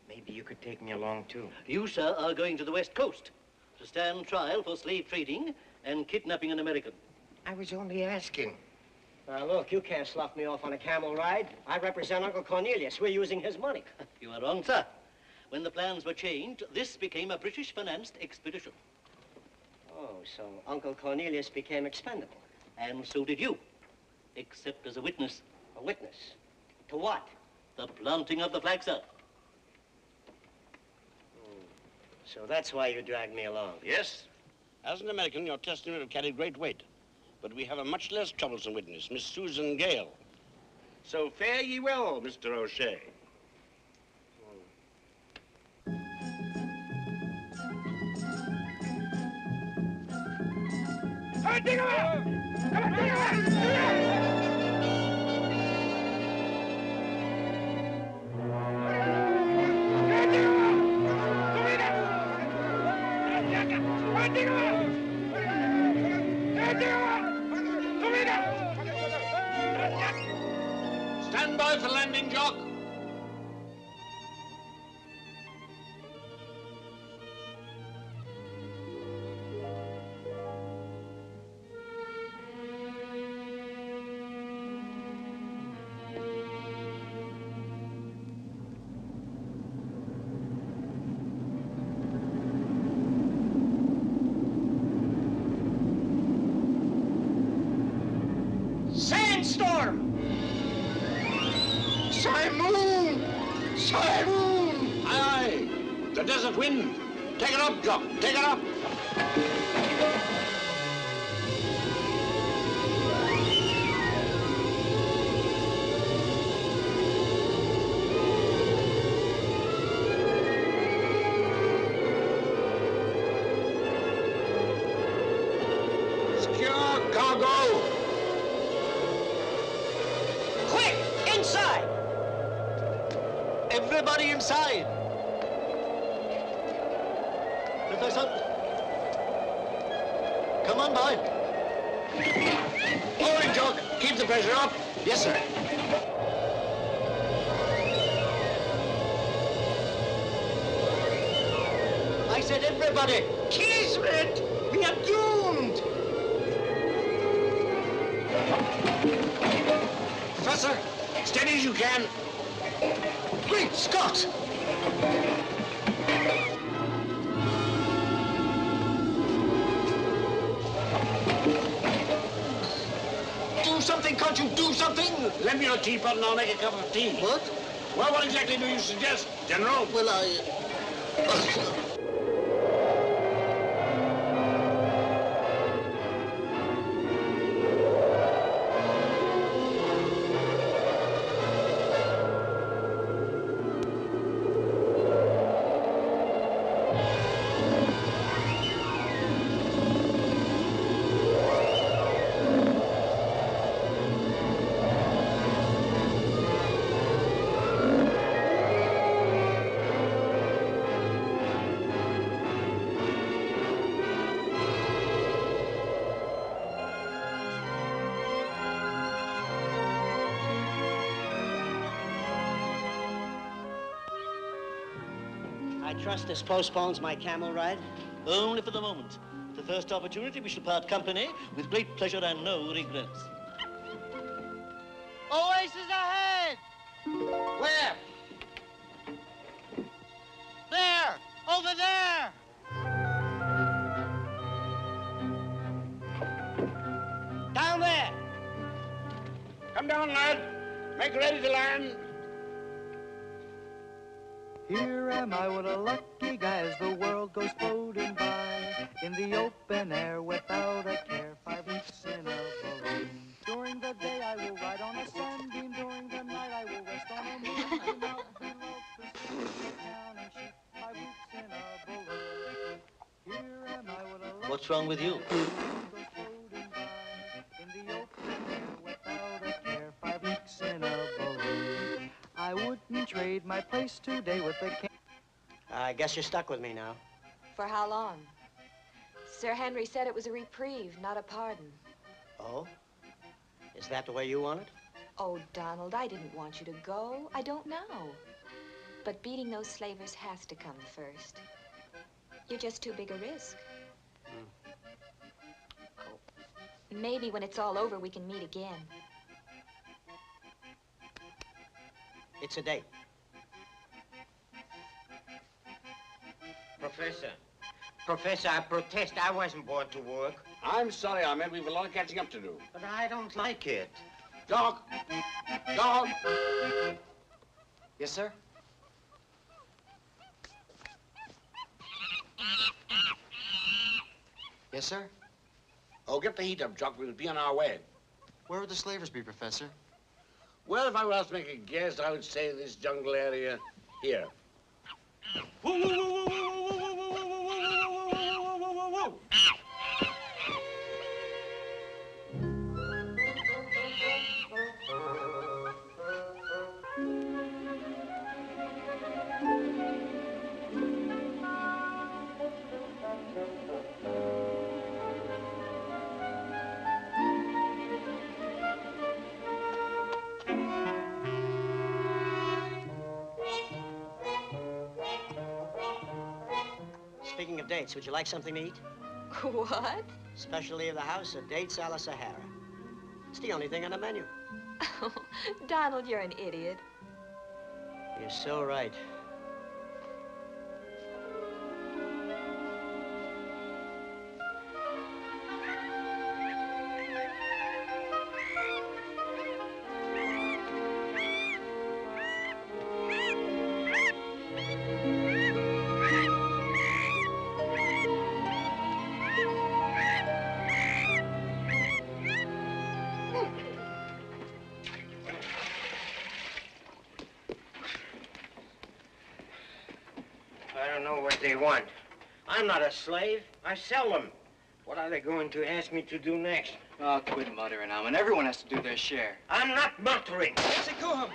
Maybe you could take me along, too. You, sir, are going to the West Coast to stand trial for slave trading and kidnapping an American. I was only asking. Now, look, you can't slough me off on a camel ride. I represent Uncle Cornelius. We're using his money. You are wrong, sir. When the plans were changed, this became a British-financed expedition. Oh, so Uncle Cornelius became expendable. And so did you, except as a witness. A witness? To what? The planting of the flag, sir. So that's why you dragged me along. Yes. As an American, your testimony will carry great weight. But we have a much less troublesome witness, Miss Susan Gale. So fare ye well, Mr. O'Shea. Stand by for landing, Jock. Sandstorm! Simoon! Simoon! Aye, aye. The desert wind. Take it up, Jock. Take it up. Secure cargo. Quick! Inside! Everybody inside. Professor, come on, boy. Hold it, Jock. Keep the pressure up. Yes, sir. I said everybody. Kismet! We are doomed! Professor, steady as you can. Great Scott! Do something, can't you do something? Lend me your teapot and I'll make a cup of tea. What? Well, what exactly do you suggest, General? Well, I... I trust this postpones my camel ride. Only for the moment. At the first opportunity, we shall part company with great pleasure and no regrets. Oasis ahead! Where? There! Over there! Down there! Come down, lad. Make ready to land. Here am I, what a lucky guy, as the world goes floating by. In the open air without a care, 5 weeks in a balloon. During the day I will ride on a sunbeam, during the night I will rest on a moon. Out below the sea, counting sheep, 5 weeks in a balloon. Here am I, what a lucky What's wrong with you? in the open air without a care, 5 weeks in a balloon. I wouldn't trade my place today with the king. I guess you're stuck with me now. For how long? Sir Henry said it was a reprieve, not a pardon. Oh? Is that the way you want it? Oh, Donald, I didn't want you to go. I don't know. But beating those slavers has to come first. You're just too big a risk. Maybe when it's all over, we can meet again. It's a date. Professor, I protest. I wasn't born to work. I'm sorry, Ahmed. We've a lot of catching up to do. But I don't like it. Doc! Doc! Yes, sir? Yes, sir? Oh, get the heat up, Jock. We'll be on our way. Where would the slavers be, Professor? Well, if I were to make a guess, I would say this jungle area here. Speaking of dates, would you like something to eat? What? Specialty of the house, a dates a la Sahara. It's the only thing on the menu. Oh, Donald, you're an idiot. You're so right. I don't know what they want. I'm not a slave. I sell them. What are they going to ask me to do next? Oh, quit muttering, Alman. Everyone has to do their share. I'm not muttering. Yes, go home.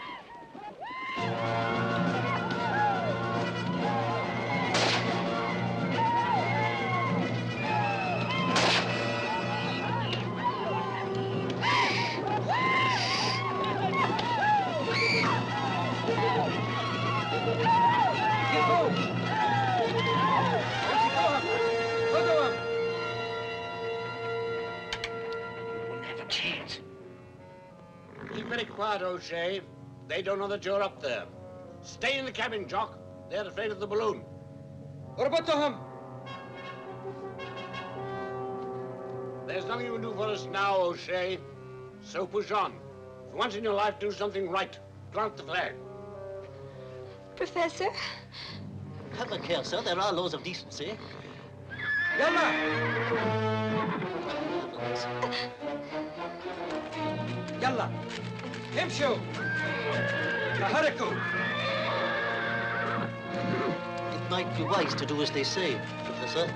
Keep very quiet, O'Shea. They don't know that you're up there. Stay in the cabin, Jock. They're afraid of the balloon. اربطهم. There's nothing you can do for us now, O'Shea. So push on. For once in your life, do something right. Plant the flag. Professor? Have a care, sir. There are laws of decency. يلا. يلا. امشوا. تحركوا. It might be wise to do as they say, Professor.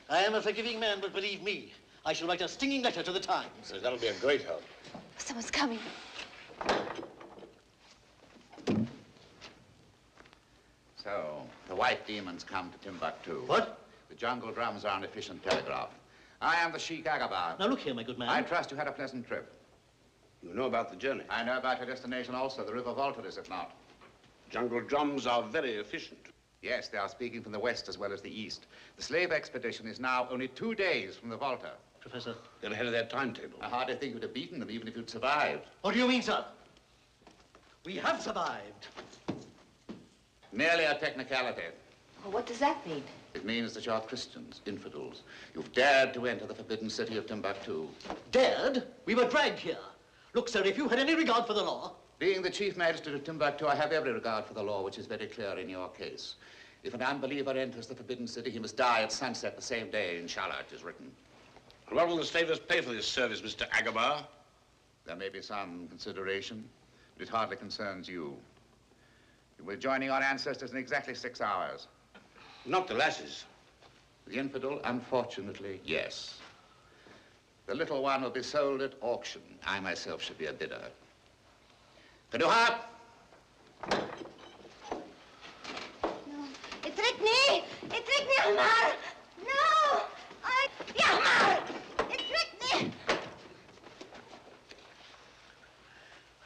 I am a forgiving man, but believe me, I shall write a stinging letter to the Times. That'll be a great help. Someone's coming. So, the white demons come to Timbuktu. What? The jungle drums are an efficient telegraph. I am the Sheikh Agabar. Now look here, my good man. I trust you had a pleasant trip. You know about the journey. I know about your destination also, the River Volta, is it not? Jungle drums are very efficient. Yes, they are speaking from the west as well as the east. The slave expedition is now only 2 days from the Volta. Professor? They're ahead of their timetable. I hardly think you'd have beaten them even if you'd survived. What do you mean, sir? We have survived. Merely a technicality. Well, what does that mean? It means that you're Christians, infidels. You've dared to enter the forbidden city of Timbuktu. Dared? We were dragged here. Look, sir, if you had any regard for the law... Being the chief magistrate of Timbuktu, I have every regard for the law, which is very clear in your case. If an unbeliever enters the forbidden city, he must die at sunset the same day. Inshallah, it is written. And what will the slavers pay for this service, Mr. Agabar? There may be some consideration, but it hardly concerns you. You will be joining our ancestors in exactly 6 hours. Not the lasses. The infidel, unfortunately, yes. The little one will be sold at auction. I myself should be a bidder. Kaduha! اتركني اتركني يا حمار. No! يا حمار اتركني.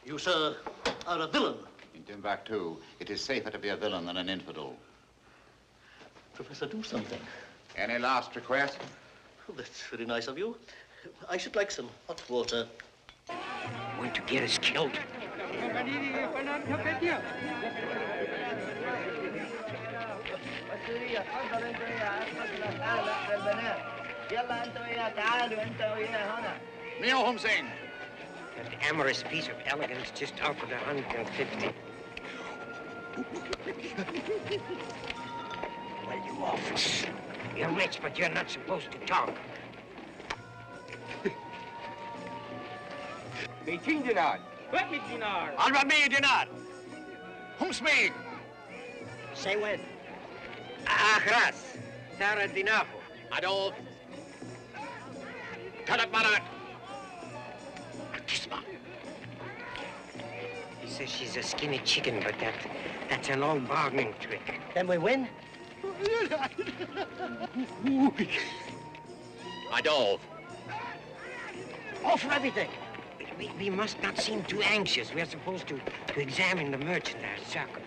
You, sir, are a villain. In Timbuktu, it is safer to be a villain than an infidel. Professor, do something. Any last request? Oh, that's very nice of you. I should like some hot water. Want to get us killed? Mio Hum Singh. That amorous piece of elegance just offered 150. Well, you offers. You're rich, but you're not supposed to talk. 200 دينار 100 دينار 400 دينار. Hum Smig. Say when. Akhras. Tara dinafo. Adolf. Talat Marat. Kisma. He says she's a skinny chicken, but that's an old bargaining trick. Then we win? Adolf. Offer everything. We must not seem too anxious. We're supposed to examine the merchandise circle.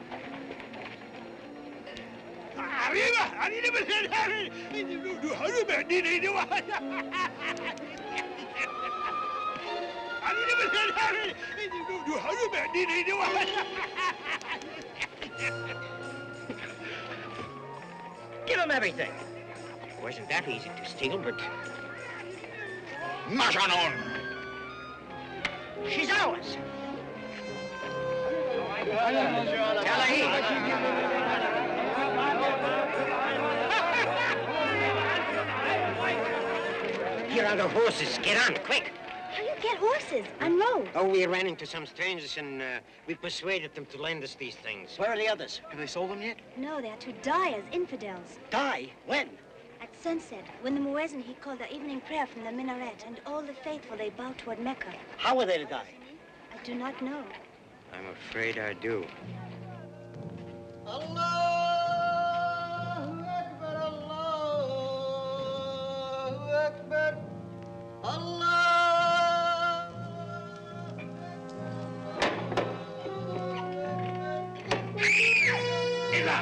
Give him everything. It wasn't that easy to steal, but... Mashanon. She's ours. Here are the horses. Get on, quick. How you get horses? Unload. Oh, we ran into some strangers and we persuaded them to lend us these things. Where are the others? Have they sold them yet? No, they're to die as infidels. Die? When? At sunset, when the muezzin, he called the evening prayer from the minaret, and all the faithful, they bow toward Mecca. How are they to die? I do not know. I'm afraid I do. Allahu Akbar, Allahu Akbar, Allah. Ila.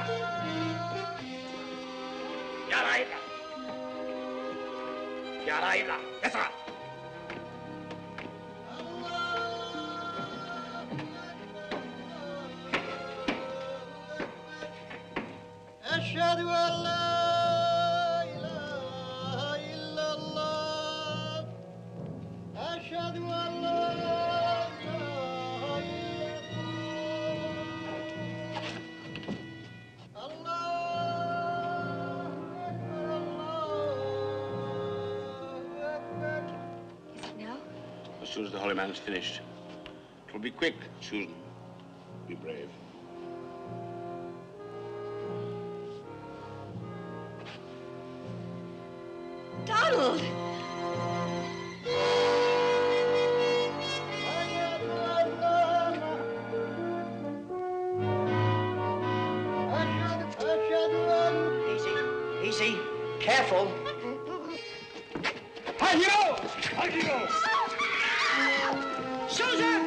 Yara Ila. Yara Ila. Yasra. أشهد أن لا إله إلا الله أشهد أن لا إله إلا الله الله أكبر Is it now? As soon as the holy man is finished. It will be quick, Susan. Be brave. Donald! Easy. Careful. Susan!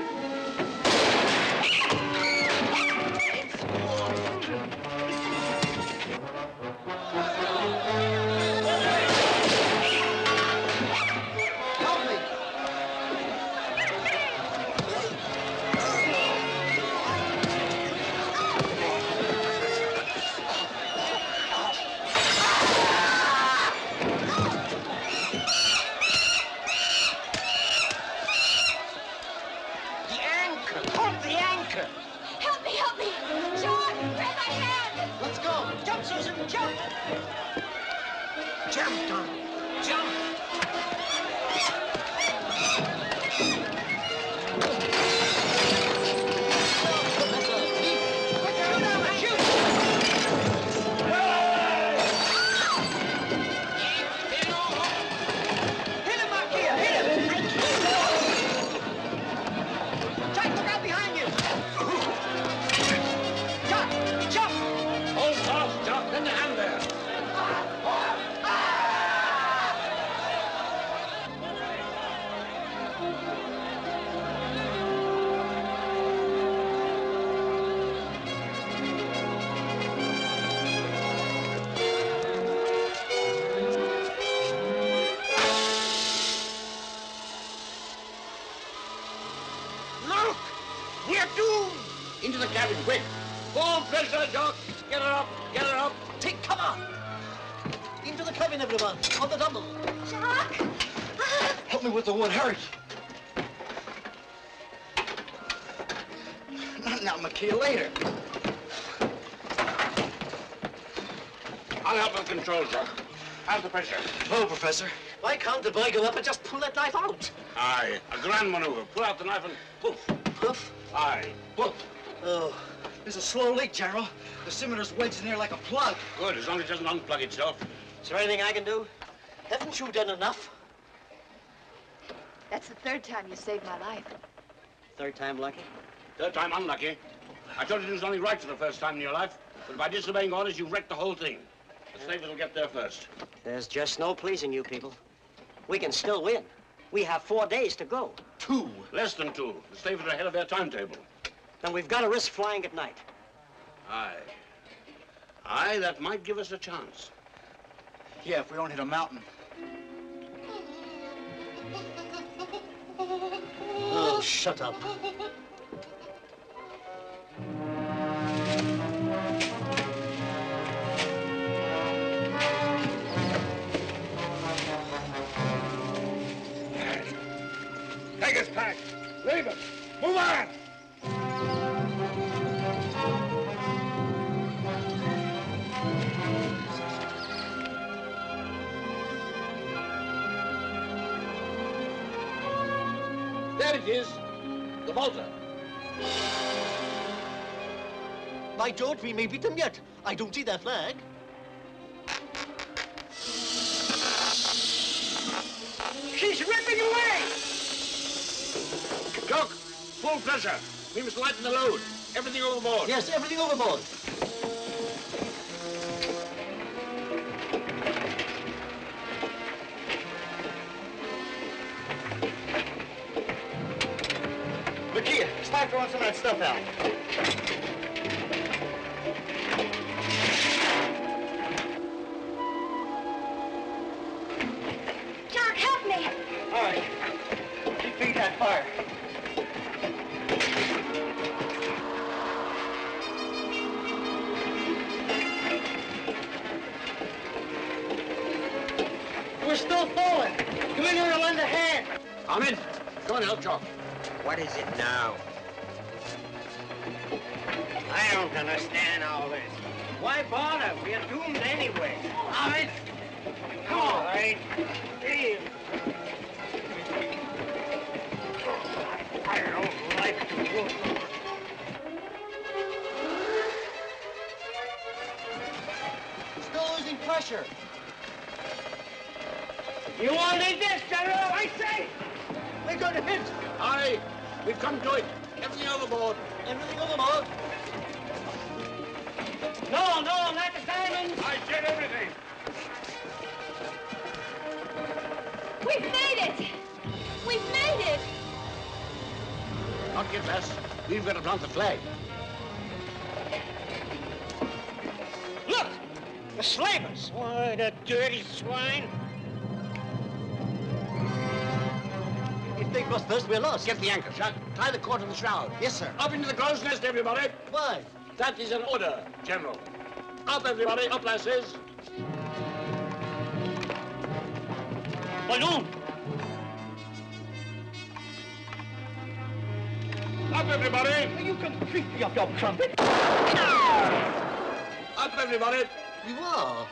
Help me! John, grab my hand! Let's go. Jump, Susan. Jump. Jump, Donald. Jump! Hit him, Makia. Hit him. We're doomed! Into the cabin, quick! Full pressure, Jock! Get her up! Get her up! Take cover! Into the cabin, everyone, on the double. Jock! Help me with the wood, hurry. Now, McKee, later. I'll help with the controls, Jock. How's the pressure? Oh, Professor, why can't the boy go up and just pull that knife out? Aye, a grand maneuver. Pull out the knife and poof. Poof? Aye, poof. Oh, there's a slow leak, General. The scimitar's wedged in there like a plug. Good, as long as it doesn't unplug itself. Is there anything I can do? Haven't you done enough? That's the third time you saved my life. Third time lucky? Third time unlucky. I told you it was only right for the first time in your life, but by disobeying orders, you wrecked the whole thing. The slavers will get there first. There's just no pleasing you people. We can still win. We have 4 days to go. 2. Less than 2. The slavers are ahead of their timetable. Then we've got to risk flying at night. Aye. Aye, that might give us a chance. Yeah, if we don't hit a mountain. Oh, shut up. Take his pack. Leave him. Move on. There it is. The Volta. By George, we may beat them yet. I don't see their flag. She's ripping away! Jock, full pressure. We must lighten the load. Everything overboard. Yes, everything overboard. McKee, start throwing some of that stuff out. Jock, help me! All right. Keep feeding that fire. We're still falling. Come in here and lend a hand. I'm in. Go on, help Jock. What is it now? I don't understand all this. Why bother? We're doomed anyway. Ahmed, come on. All right. Steve. I don't like to move. Still losing pressure. You won't need this, General, I say! We're going to hit. Aye, we've come to it. Everything overboard. Everything overboard. No, not the diamond! I said everything. We've made it! We've made it! Not get us. We've got to plant the flag. Look! The slavers! Why, the dirty swine! If they cross first, we're lost. Get the anchor, Chuck. Tie the cord to the shroud. Yes, sir. Up into the crow's nest, everybody. Why? That is an order, General. Up, everybody. Up, lasses. Balloon! Up, everybody. You can creep me up your trumpet. Up, everybody. You are.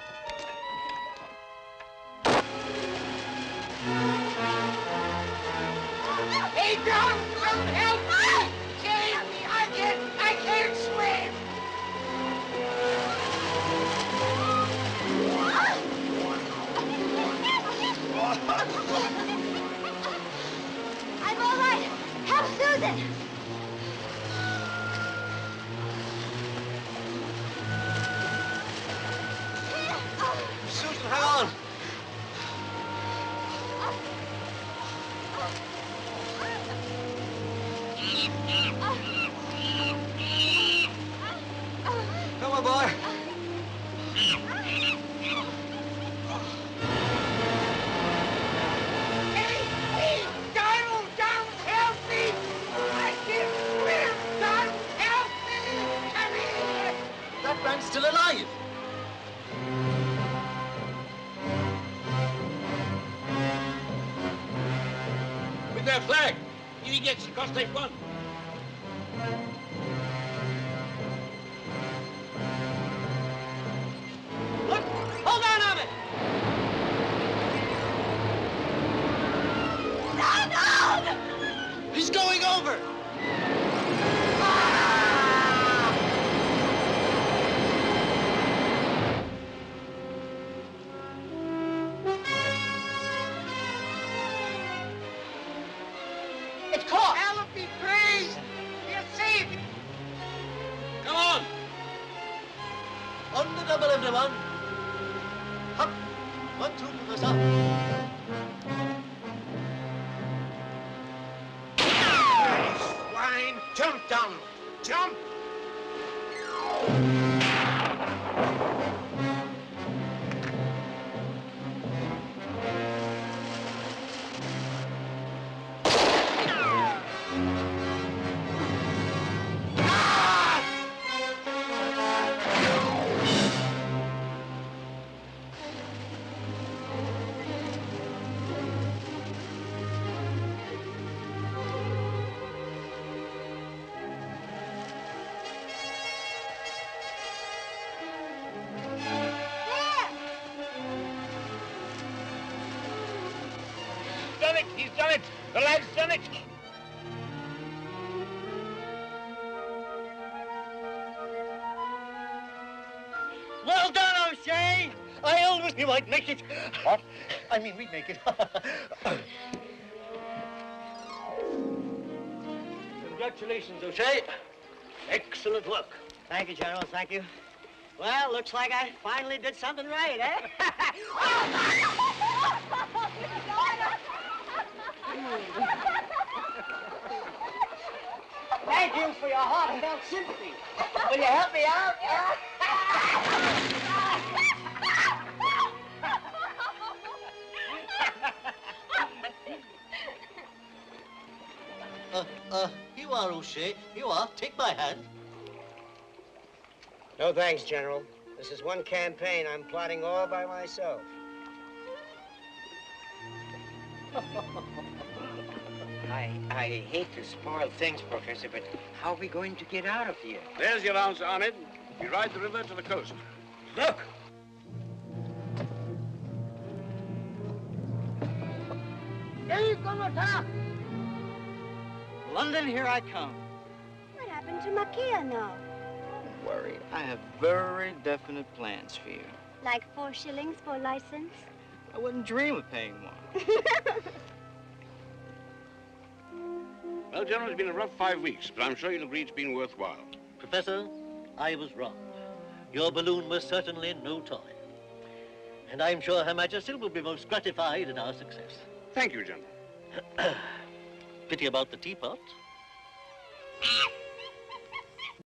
Hey, don't help me! Save me! I can't swim! I'm all right. Help Susan. Susan, hang on. Come on, boy. Hey, Donald, help me! I can't swim! Flag! Easy gets across tape one. Look! Hold on of it! No! He's going over! It's caught! Hell be praised! You're safe! Come on! On the double, everyone. Up. 1 troop of us up. Swine! Jump down! Jump! Done it! He's done it! The lad's done it! Well done, O'Shea! I always knew I'd make it. What? I mean, we'd make it. Congratulations, O'Shea. Excellent work. Thank you, General, thank you. Well, looks like I finally did something right, eh? Thank you for your heartfelt sympathy. Will you help me out? Here you are, O'Shea. Here you are. Take my hand. No thanks, General. This is one campaign I'm plotting all by myself. I hate to spoil things, Professor, but how are we going to get out of here? There's your answer, Ahmed. We ride the river to the coast. Look! London, here I come. What happened to Makia now? Don't worry. I have very definite plans for you. Like 4 shillings for license? I wouldn't dream of paying more. Well, General, it's been a rough 5 weeks, but I'm sure you'll agree it's been worthwhile. Professor, I was wrong. Your balloon was certainly no toy. And I'm sure Her Majesty will be most gratified at our success. Thank you, General. Pity about the teapot.